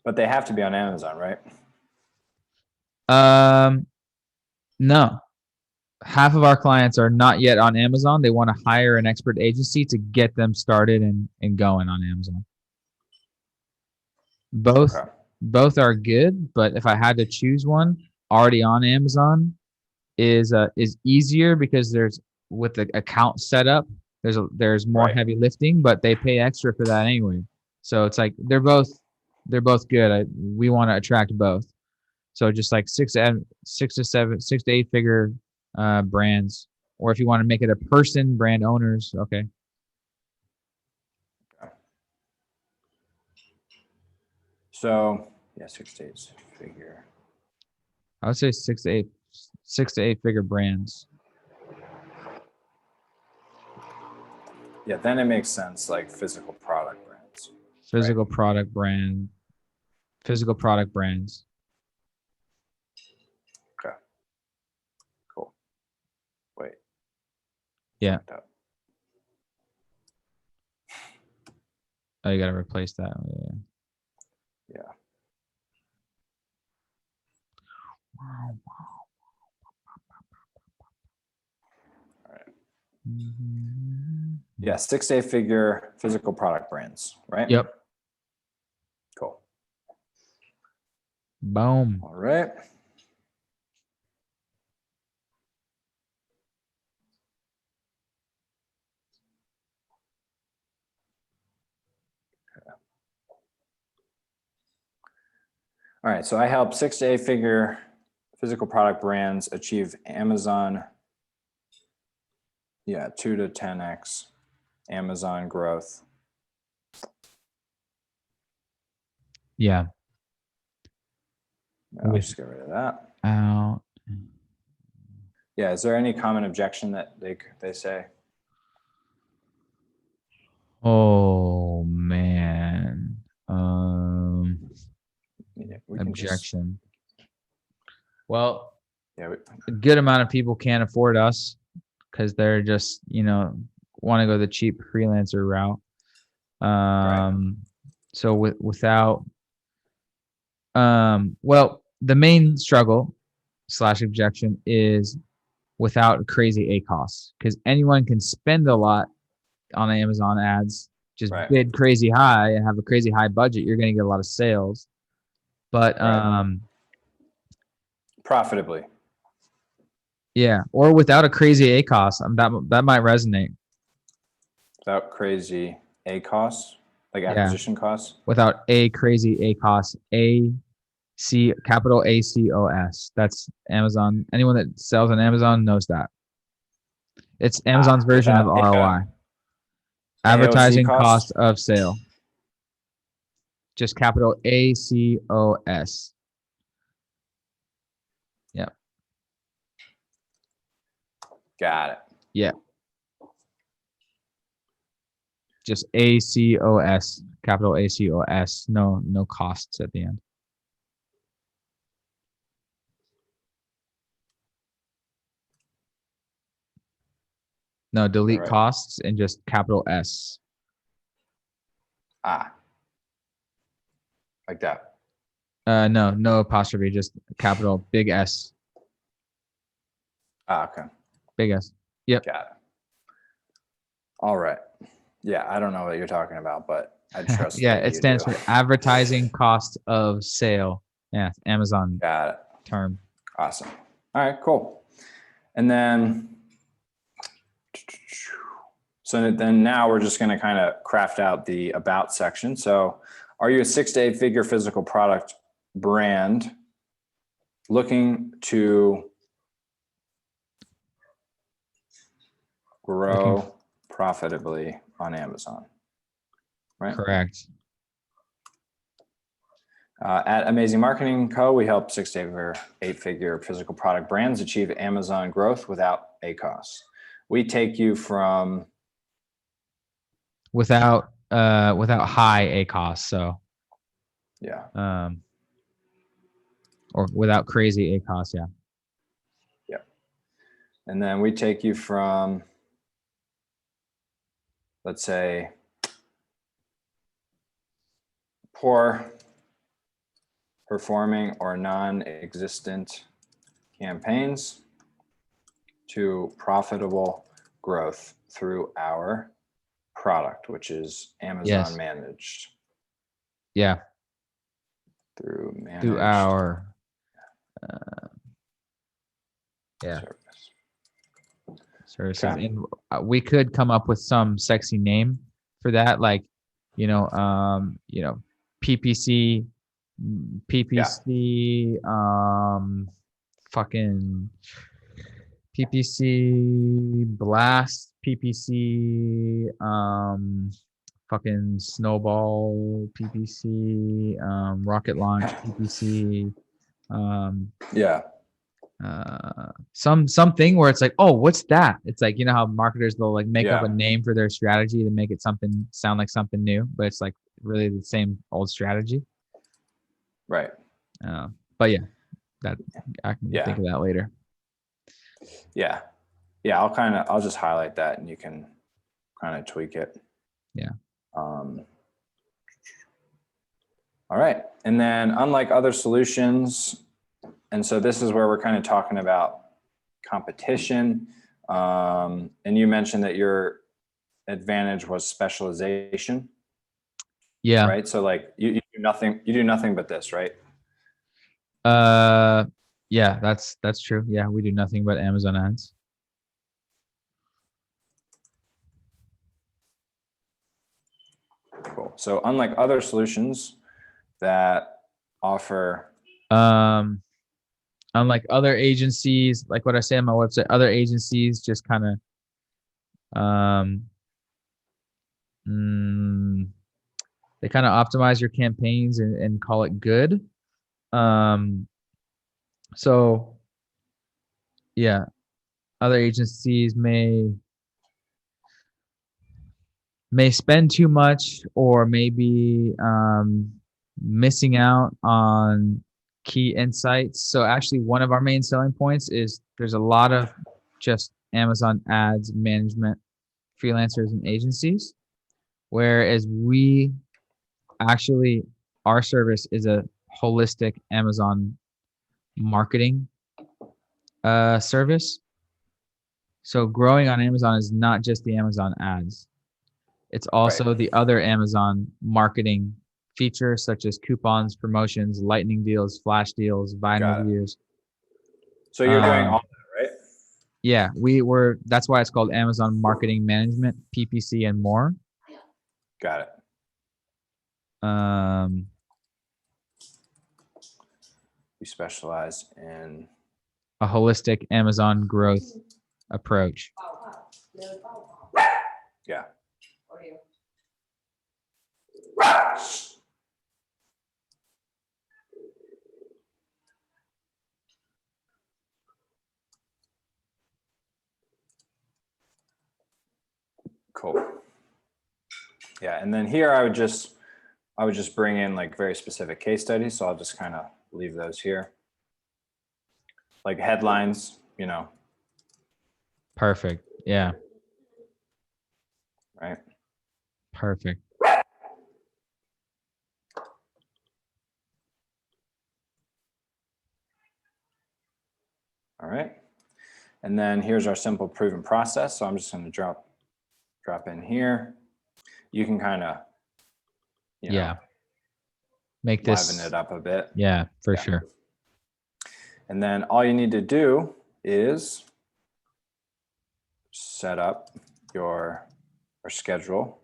But they have to be on Amazon, right? No. Half of our clients are not yet on Amazon. They want to hire an expert agency to get them started and going on Amazon. Both are good, but if I had to choose one, already on Amazon is easier, because there's, with the account setup, there's more heavy lifting, but they pay extra for that anyway. So it's like they're both good. We want to attract both. So just like 6 to 8 figure brands, or if you want to make it a person, brand owners. Okay. So yeah, 6 to 8 figure. I would say 6 to 8 figure brands. Yeah, then it makes sense, like physical product brands. Physical product brands. Okay. Cool. Wait. Yeah. Oh, you got to replace that. Yeah. Yeah, 6-figure physical product brands, right? Yep. Cool. Boom. All right. All right, so I help 6-figure physical product brands achieve Amazon, 2 to 10x Amazon growth. Yeah. I'll just get rid of that. Out. Yeah, is there any common objection that they say? Oh man. Yeah, we can just, Objection. Well, yeah, a good amount of people can't afford us because they're just, want to go the cheap freelancer route. So without, well, the main struggle / objection is without crazy ACoS, because anyone can spend a lot on Amazon ads, just right. bid crazy high and have a crazy high budget. You're going to get a lot of sales, but Profitably. yeah, or without a crazy ACoS, that might resonate. Without crazy ACoS, like acquisition costs. Without a crazy ACoS, capital ACOS. That's Amazon. Anyone that sells on Amazon knows that. It's Amazon's version of Without ROI. AOC Advertising costs. cost of sale. Just capital ACOS. Yeah. Got it. Yeah. Just ACOS, capital ACOS. No costs at the end. No, delete Right. costs and just capital S. Like that. No apostrophe, just capital big S. Okay. Big S. Yep. Got it. All right. Yeah, I don't know what you're talking about, but I trust Yeah, that it you stands do. for advertising cost of sale. Yeah, Amazon Got it. term. Awesome. All right, cool. And then, so then now we're just going to kind of craft out the about section. So are you a 6 to 8-figure physical product brand looking to grow profitably on Amazon? Right. Correct. At Amazing Marketing Co., we help 6 to 8-figure physical product brands achieve Amazon growth without ACoS. We take you from Without high ACoS, so or without crazy ACoS, yeah. Yeah. And then we take you from, let's say, poor performing or non-existent campaigns to profitable growth through our product, which is Amazon managed. Yeah. Through managed. Through our services. Okay. And we could come up with some sexy name for that, like, PPC, fucking PPC blast, PPC, fucking snowball, PPC, rocket launch, PPC, something where it's like, oh, what's that? It's like, how marketers, they'll like make up a name for their strategy to make it sound like something new, but it's like really the same old strategy. Right. But yeah, that I can think of that later. Yeah. I'll just highlight that and you can kind of tweak it. Yeah. All right. And then unlike other solutions And so this is where we're kind of talking about competition. And you mentioned that your advantage was specialization. Yeah. Right. So like you do nothing but this, right? Yeah, that's true. Yeah, we do nothing but Amazon ads. Cool. So unlike other solutions that offer, Unlike other agencies, like what I say on my website, other agencies just kind of they kind of optimize your campaigns and call it good. So yeah, other agencies may spend too much or maybe missing out on key insights. So actually one of our main selling points is there's a lot of just Amazon ads management freelancers and agencies, whereas we actually, our service is a holistic Amazon marketing service. So growing on Amazon is not just the Amazon ads. It's also the other Amazon marketing features such as coupons, promotions, lightning deals, flash deals, Vine reviews. So you're doing all that, right? Yeah, that's why it's called Amazon Marketing Management, PPC, and more. Got it. We specialize in A holistic Amazon growth approach. Yeah. Cool. Yeah, and then here I would just bring in like very specific case studies. So I'll just kind of leave those here. Like headlines, you know. Perfect. Yeah. Right. Perfect. All right. And then here's our simple proven process. So I'm just going to drop in here. You can kind of, you know, make this liven it up a bit. Yeah, for sure. And then all you need to do is set up or schedule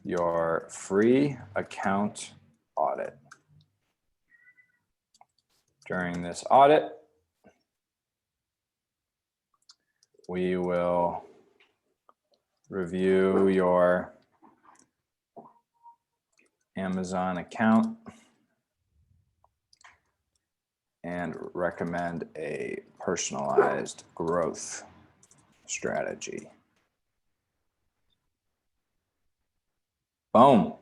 your free account audit. During this audit, we will review your Amazon account and recommend a personalized growth strategy. Boom.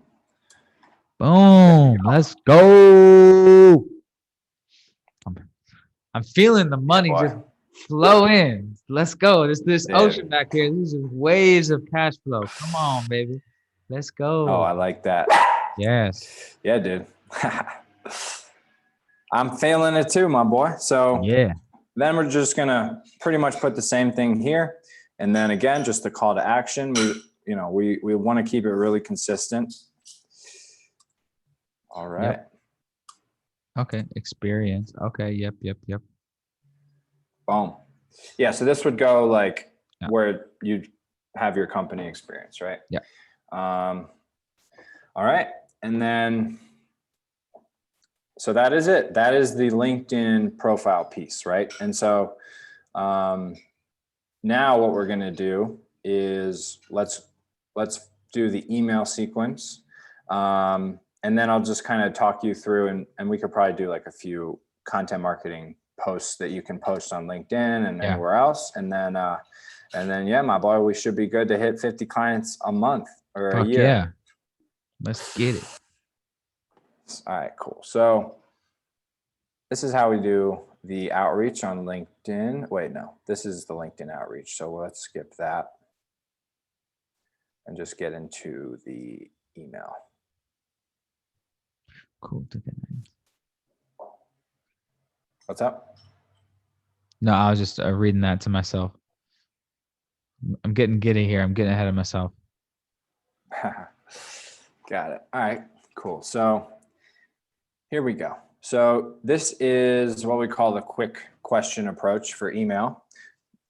Boom. Let's go. I'm feeling the money just flow in. Let's go. This ocean back here. These are waves of cash flow. Come on, baby. Let's go. Oh, I like that. Yes. Yeah, dude. I'm feeling it too, my boy. So yeah. Then we're just gonna pretty much put the same thing here. And then again, just the call to action. We want to keep it really consistent. All right. Yep. Okay. Experience. Okay. Yep. Boom. Yeah. So this would go like where you have your company experience, right? Yeah. All right. And then, so that is it. That is the LinkedIn profile piece, right? And so now what we're going to do is let's do the email sequence. And then I'll just kind of talk you through and we could probably do like a few content marketing posts that you can post on LinkedIn and anywhere else. And then, yeah, my boy, we should be good to hit 50 clients a month or a year. Yeah. Let's get it. All right, cool. So this is how we do the outreach on LinkedIn. Wait, no, this is the LinkedIn outreach. So let's skip that and just get into the email. Cool. What's up? No, I was just reading that to myself. I'm getting giddy here. I'm getting ahead of myself. Got it. All right, cool. So here we go. So this is what we call the quick question approach for email.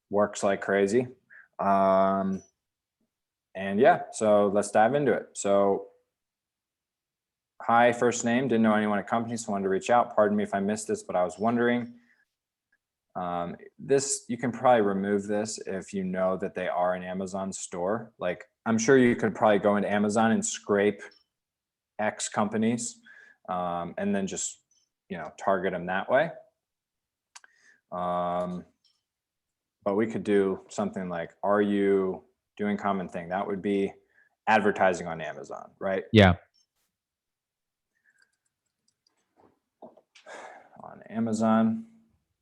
Works like crazy. And yeah, so let's dive into it. So hi, first name, didn't know anyone at company, so wanted to reach out. Pardon me if I missed this, but I was wondering. This, you can probably remove this if you know that they are an Amazon store. Like, I'm sure you could probably go into Amazon and scrape X companies, and then just, target them that way. But we could do something like, are you doing common thing? That would be advertising on Amazon, right? Yeah. On Amazon,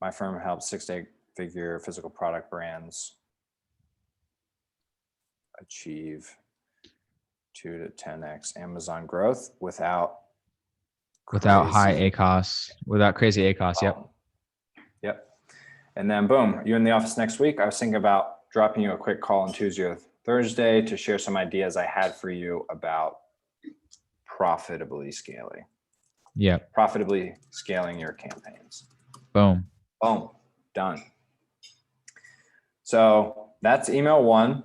my firm helps 6 to 8 figure physical product brands achieve 2 to 10x Amazon growth without high crazy ACOS, without crazy ACOS. Yep. Yep. And then boom, you in the office next week. I was thinking about dropping you a quick call on Tuesday or Thursday to share some ideas I had for you about profitably scaling. Yep. Profitably scaling your campaigns. Boom. Boom. Done. So that's email one.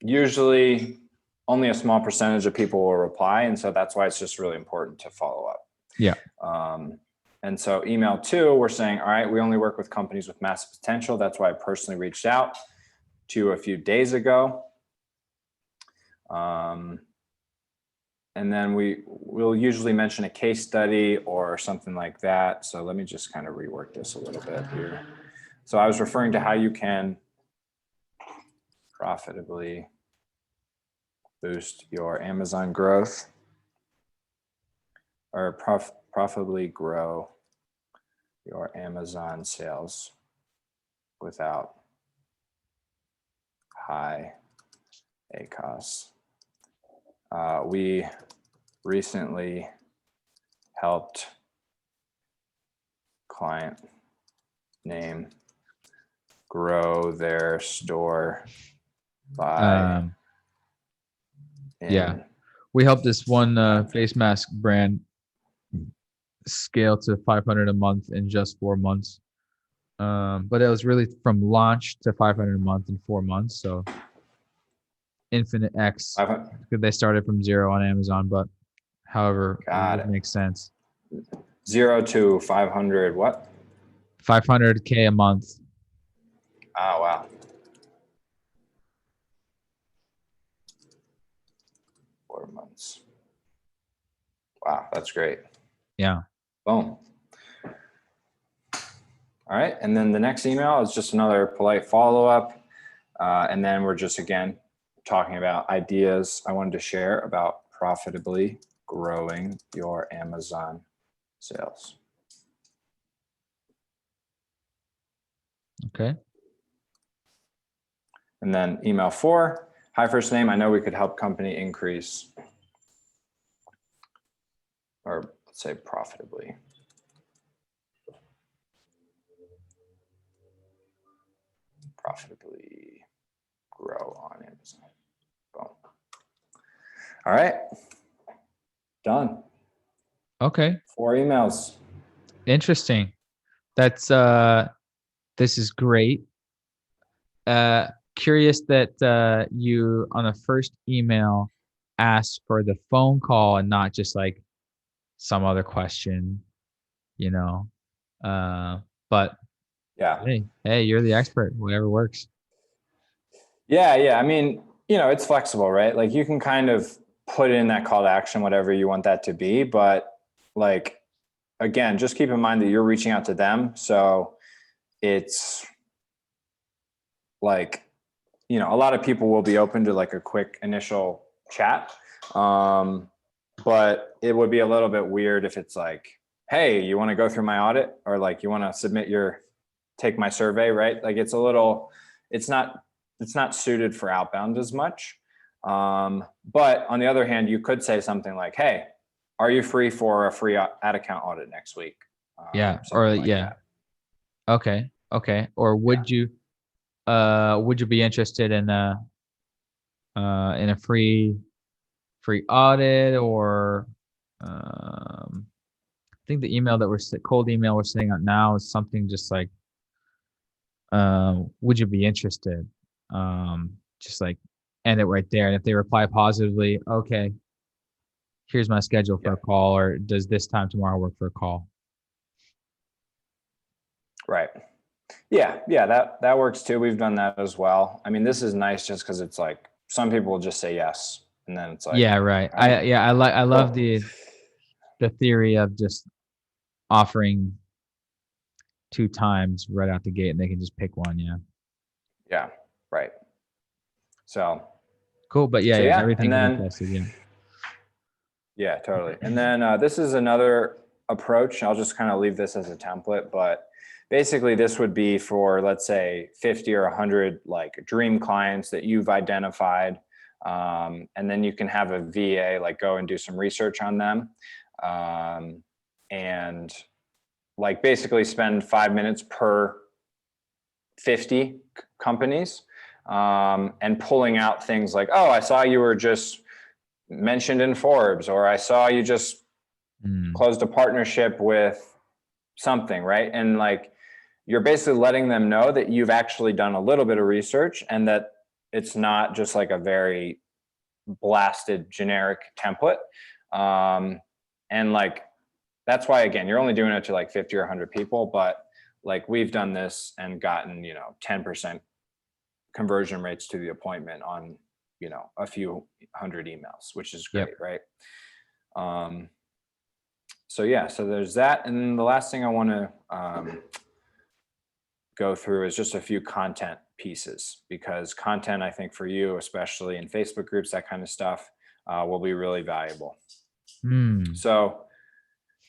Usually only a small percentage of people will reply. And so that's why it's just really important to follow up. Yeah. And so email two, we're saying, all right, we only work with companies with massive potential. That's why I personally reached out to a few days ago. And then we'll usually mention a case study or something like that. So let me just kind of rework this a little bit here. So I was referring to how you can profitably boost your Amazon growth, or profitably grow your Amazon sales without high ACOS. We recently helped client name grow their store by yeah, we helped this one face mask brand scale to 500 a month in just 4 months. But it was really from launch to 500 a month in 4 months. So infinite X. They started from 0 on Amazon, but however, it makes sense. 0 to 500, what? 500K a month. Oh, wow. 4 months. Wow, that's great. Yeah. Boom. All right. And then the next email is just another polite follow-up. And then we're just, again, talking about ideas I wanted to share about profitably growing your Amazon sales. Okay. And then email 4, hi, first name, I know we could help company increase, or let's say profitably. Profitably grow on Amazon. Boom. All right. Done. Okay. 4 emails. Interesting. That's this is great. Curious that you on the first email asked for the phone call and not just like some other question, but yeah, hey, you're the expert, whatever works. Yeah. I mean, it's flexible, right? Like you can kind of put in that call to action, whatever you want that to be. But like, again, just keep in mind that you're reaching out to them. So it's like, a lot of people will be open to like a quick initial chat. But it would be a little bit weird if it's like, hey, you want to go through my audit, or like you want to take my survey, right? Like it's not suited for outbound as much. But on the other hand, you could say something like, hey, are you free for a free ad account audit next week? Yeah. Or something like yeah. that. Okay. Okay. Or would you be interested in a free audit, or I think the email that cold email we're sending out now is something just like, would you be interested? Just like end it right there. And if they reply positively, okay, here's my schedule for Yeah. a call, or does this time tomorrow work for a call? Right. Yeah. Yeah. That works too. We've done that as well. I mean, this is nice just because it's like some people will just say yes. And then it's like, Yeah, right. all right, I love cool. the theory of just offering 2 times right out the gate and they can just pick one. Yeah. Yeah. Right. So, Cool. But yeah, so yeah, yeah. everything And can be then, tested. Yeah. yeah, totally. And then this is another approach. I'll just kind of leave this as a template, but basically this would be for, let's say 50 or 100 like dream clients that you've identified. And then you can have a VA like go and do some research on them. And like basically spend 5 minutes per 50 companies, and pulling out things like, oh, I saw you were just mentioned in Forbes, or I saw you just Mm. closed a partnership with something, right? And like you're basically letting them know that you've actually done a little bit of research and that it's not just like a very blasted generic template. And like that's why, again, you're only doing it to like 50 or 100 people, but like we've done this and gotten 10% conversion rates to the appointment on a few hundred emails, which is Yep. great, right? So yeah, so there's that. And then the last thing I want to go through is just a few content pieces, because content, I think for you, especially in Facebook groups, that kind of stuff, will be really valuable. Mm. So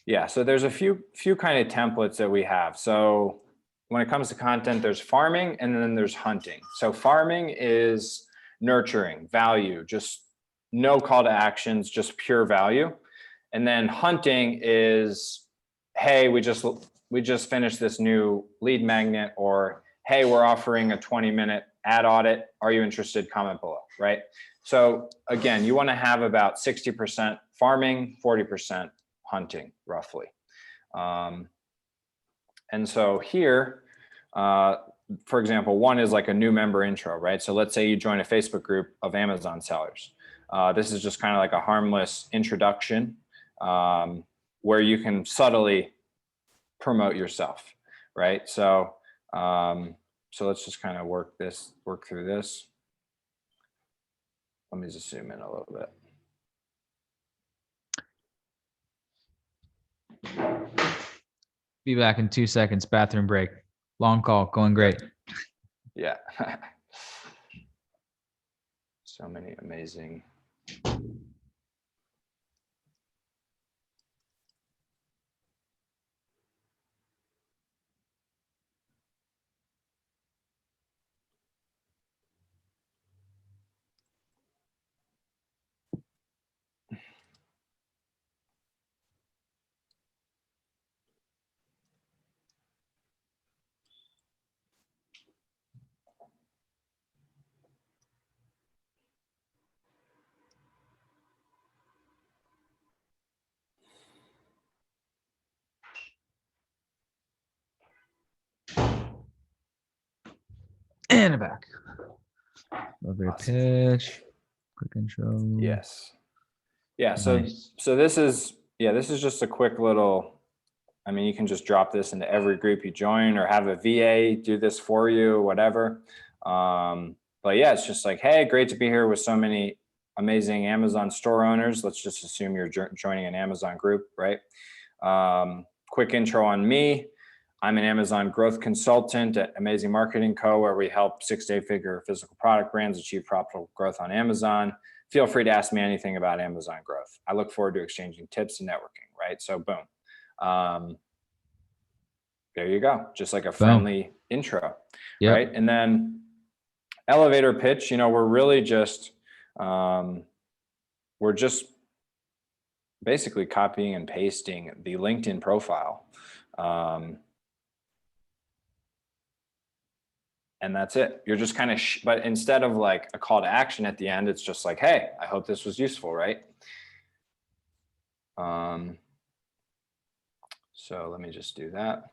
yeah, so there's a few kind of templates that we have. So when it comes to content, there's farming and then there's hunting. So farming is nurturing, value, just no call to actions, just pure value. And then hunting is, hey, we just finished this new lead magnet, or hey, we're offering a 20-minute ad audit. Are you interested? Comment below, right? So again, you want to have about 60% farming, 40% hunting, roughly. And so here, for example, one is like a new member intro, right? So let's say you join a Facebook group of Amazon sellers. This is just kind of like a harmless introduction, where you can subtly promote yourself, right? So, so let's just kind of work through this. Let me just zoom in a little bit. Be back in 2 seconds. Bathroom break. Long call. Going great. Yeah. So many amazing. And back. Elevator Awesome. pitch. Quick intro. Yes. Yeah. Nice. So this is just a quick little, I mean, you can just drop this into every group you join, or have a VA do this for you, whatever. But yeah, it's just like, hey, great to be here with so many amazing Amazon store owners. Let's just assume you're joining an Amazon group, right? Quick intro on me. I'm an Amazon growth consultant at Amazing Marketing Co., where we help 6 to 8 figure physical product brands achieve profitable growth on Amazon. Feel free to ask me anything about Amazon growth. I look forward to exchanging tips and networking, right? So boom. There you go. Just like a friendly intro, Yep. right? And then elevator pitch, we're really just, we're just basically copying and pasting the LinkedIn profile. And that's it. You're just kind of, but instead of like a call to action at the end, it's just like, hey, I hope this was useful, right? So let me just do that.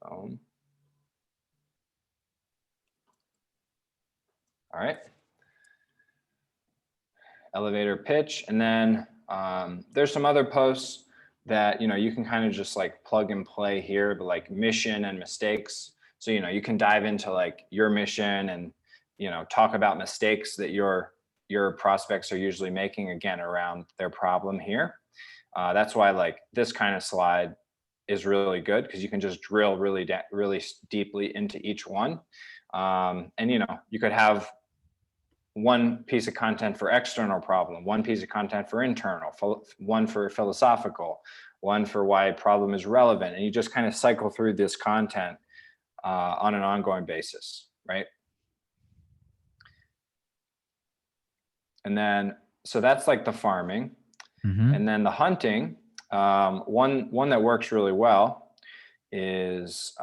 Boom. All right. Elevator pitch. And then there's some other posts that, you can kind of just like plug and play here, but like mission and mistakes. So, you can dive into like your mission and, talk about mistakes that your prospects are usually making, again, around their problem here. That's why like this kind of slide is really good, because you can just drill really deeply into each one. And you could have one piece of content for external problem, one piece of content for internal, one for philosophical, one for why a problem is relevant. And you just kind of cycle through this content on an ongoing basis, right? And then, so that's like the farming. And then the hunting, one that works really well is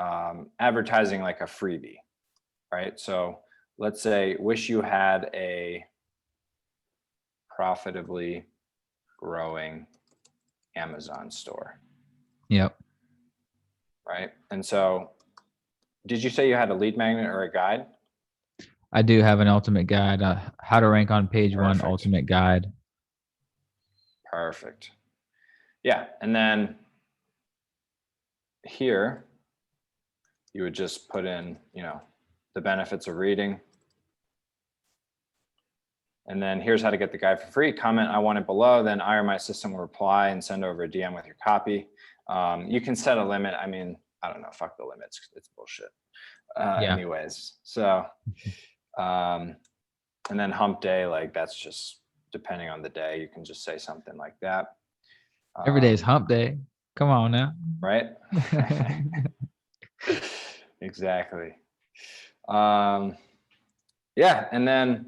advertising like a freebie, right? So let's say, wish you had a profitably growing Amazon store. Yep. Right. And so did you say you had a lead magnet or a guide? I do have an ultimate guide, how to rank on page Perfect. 1 ultimate guide. Perfect. Yeah. And then here you would just put in, the benefits of reading. And then here's how to get the guide for free. Comment "I want it" below, then I or my assistant will reply and send over a DM with your copy. You can set a limit. I mean, I don't know, fuck the limits. It's bullshit. Anyways, so, and then hump day, like that's just depending on the day, you can just say something like that. Every day is hump day. Come on now. Right? Exactly. Yeah. And then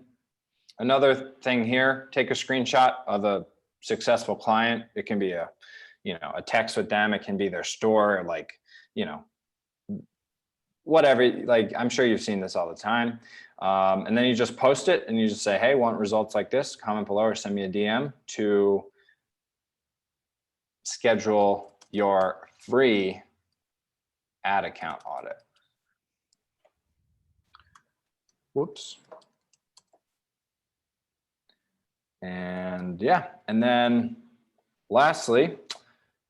another thing here, take a screenshot of a successful client. It can be a text with them. It can be their store, like, whatever, like, I'm sure you've seen this all the time. And then you just post it and you just say, hey, want results like this? Comment below or send me a DM to schedule your free ad account audit. Whoops. And yeah, and then lastly,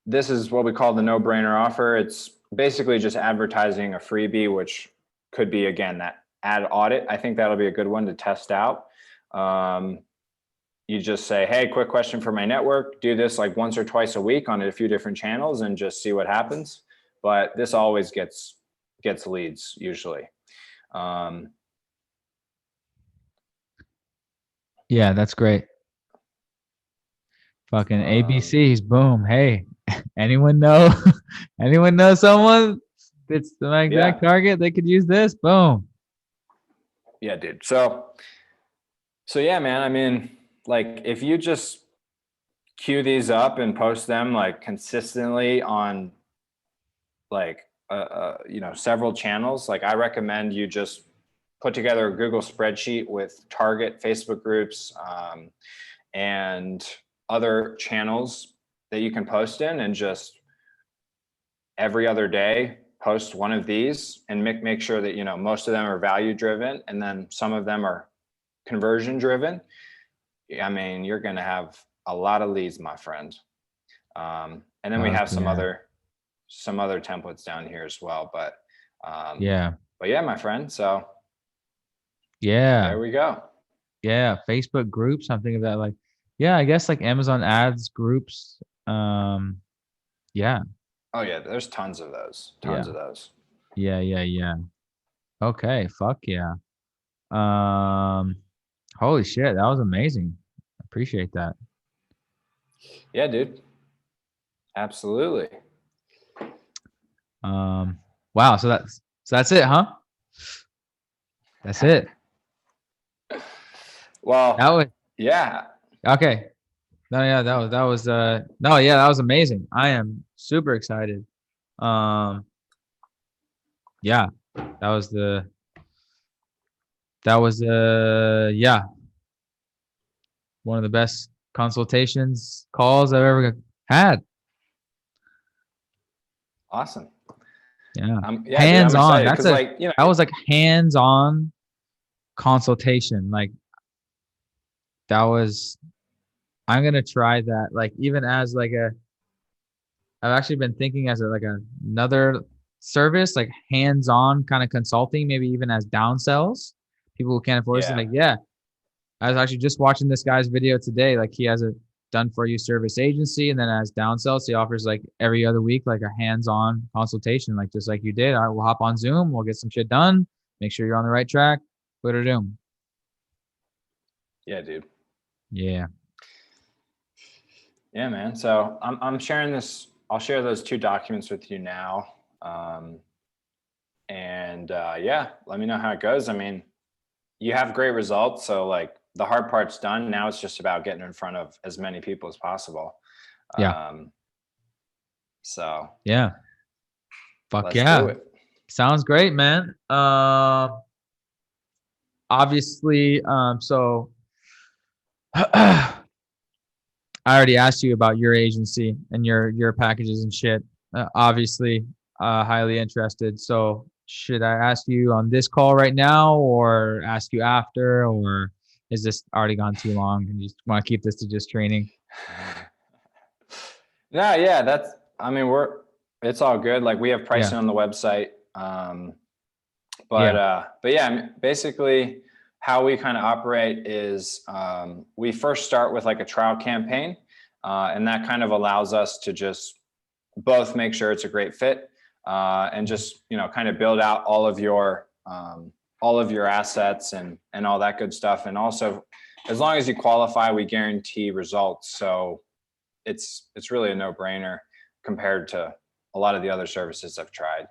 this is what we call the no-brainer offer. It's basically just advertising a freebie, which could be, again, that ad audit. I think that'll be a good one to test out. You just say, hey, quick question for my network. Do this like once or twice a week on a few different channels and just see what happens. But this always gets leads usually. Yeah, that's great. Fucking ABCs, boom. Hey, anyone know someone fits the exact target? They could use this. Boom. Yeah, dude. So yeah, man. I mean, like, if you just queue these up and post them like consistently on like several channels, like, I recommend you just put together a Google spreadsheet with target Facebook groups and other channels that you can post in, and just every other day post one of these, and make sure that most of them are value driven, and then some of them are conversion driven. I mean, you're going to have a lot of leads, my friend. And then we have some other templates down here as well, but yeah, my friend. So yeah, there we go. Yeah, Facebook groups. I'm thinking about like, yeah, I guess like Amazon ads groups. Yeah. Oh yeah, there's tons of those. Tons of those. Yeah. Okay, fuck yeah. Holy shit, that was amazing. Appreciate that. Yeah, dude. Absolutely. Wow, so that's it, huh? That's it. Well, Yeah. Okay. No, yeah, no, yeah, that was amazing. I am super excited. Yeah, that was yeah, one of the best consultations calls I've ever had. Awesome. Yeah. Yeah, dude, I'm Hands on. excited because like, That was like hands on consultation. Like that was, I'm gonna try that. Like even as like I've actually been thinking as another service, like hands on kind of consulting, maybe even as down sells. People who can't afford it, yeah. like, yeah, I was actually just watching this guy's video today. Like he has a done for you service agency, and then as down sells, he offers like every other week, like a hands-on consultation, like just like you did. All right, we'll hop on Zoom, we'll get some shit done, make sure you're on the right track. Put it in. Yeah, dude. Yeah. Yeah, man. So I'm sharing this. I'll share those 2 documents with you now. Yeah, let me know how it goes. I mean, you have great results. So like the hard part's done. Now it's just about getting in front of as many people as possible. Yeah. So Yeah. Fuck let's do yeah. it. Sounds great, man. Obviously, so I already asked you about your agency and your packages and shit. Obviously, highly interested. So should I ask you on this call right now, or ask you after, or is this already gone too long and you just want to keep this to just training? No, yeah, I mean, it's all good. Like we have Yeah. pricing on the website. Yeah. But yeah, I mean, basically how we kind of operate is we first start with like a trial campaign, and that kind of allows us to just both make sure it's a great fit, and just kind of build out all of your assets and all that good stuff. And also, as long as you qualify, we guarantee results. So it's really a no-brainer compared to a lot of the other services I've tried.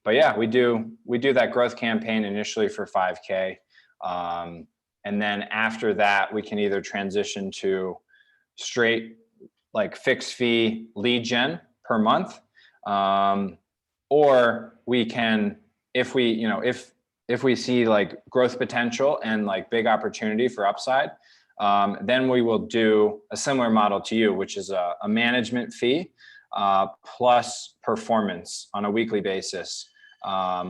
But yeah, we do that growth campaign initially for 5K. And then after that, we can either transition to straight like fixed fee lead gen per month. Or we can, if we see like growth potential and like big opportunity for upside, then we will do a similar model to you, which is a management fee plus performance on a weekly basis,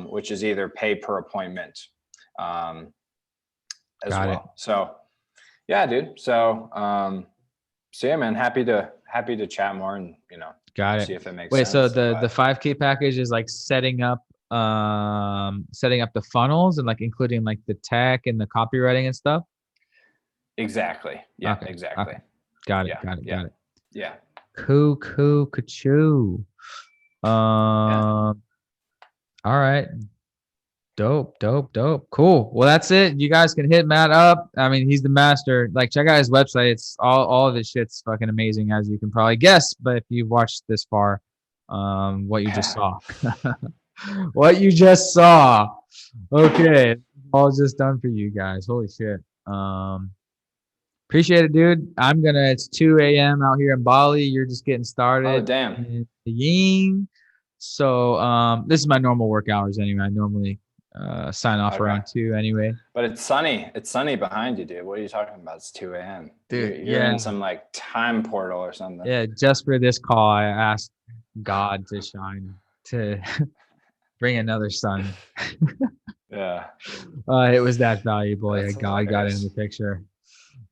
which is either pay per appointment as Got it. well. So yeah, dude. So yeah, man, happy to chat more and Got it. see if it makes Wait, so sense. the 5K package is like setting up the funnels and like including like the tech and the copywriting and stuff? Exactly. Yeah, Okay. exactly. Okay. Got it. Yeah, Got it. yeah, Got it. yeah. Cool, cool, ka-choo. Yeah. All right. Dope, dope, dope. Cool. Well, that's it. You guys can hit Matt up. I mean, he's the master. Like, check out his website. It's all of his shit's fucking amazing, as you can probably guess. But if you've watched this far, what you just saw, what you just saw. Okay, all just done for you guys. Holy shit. Appreciate it, dude. It's 2 a.m. out here in Bali. You're just getting Oh, started damn. in the Ying. So this is my normal work hours anyway. I normally sign off Okay. around 2 anyway. But it's sunny. It's sunny behind you, dude. What are you talking about? It's 2 a.m. Dude, You're yeah. in some like time portal or something. Yeah, just for this call, I asked God to shine, to bring another sun. Yeah. It was that valuable. Yeah, That's God got in hilarious. the picture.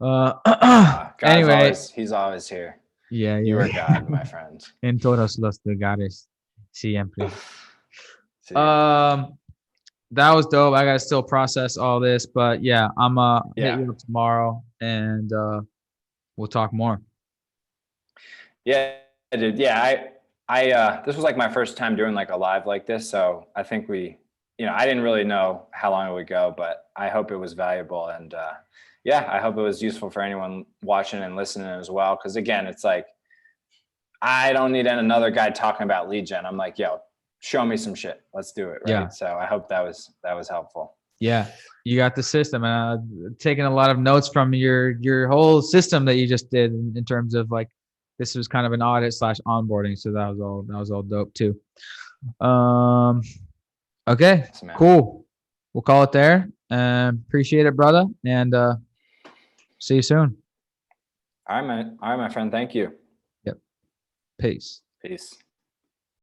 God's Anyway, he's always here. yeah, You are yeah. God, my friend. En todos los lugares, siempre. Siempre. That was dope. I gotta still process all this, but yeah, I'm hit Yeah. you up tomorrow and we'll talk more. Yeah, dude. Yeah, this was like my first time doing like a live like this, so I think I didn't really know how long it would go, but I hope it was valuable, and yeah, I hope it was useful for anyone watching and listening as well. Because again, it's like I don't need another guy talking about lead gen. I'm like, yo, show me some shit. Let's do it, right? Yeah. So I hope that was helpful. Yeah, you got the system. Taking a lot of notes from your whole system that you just did in terms of like this was kind of an audit / onboarding. So that was all dope too. Okay, Awesome, man. cool. We'll call it there. Appreciate it, brother, and see you soon. All right, my friend. Thank you. Yep. Peace. Peace.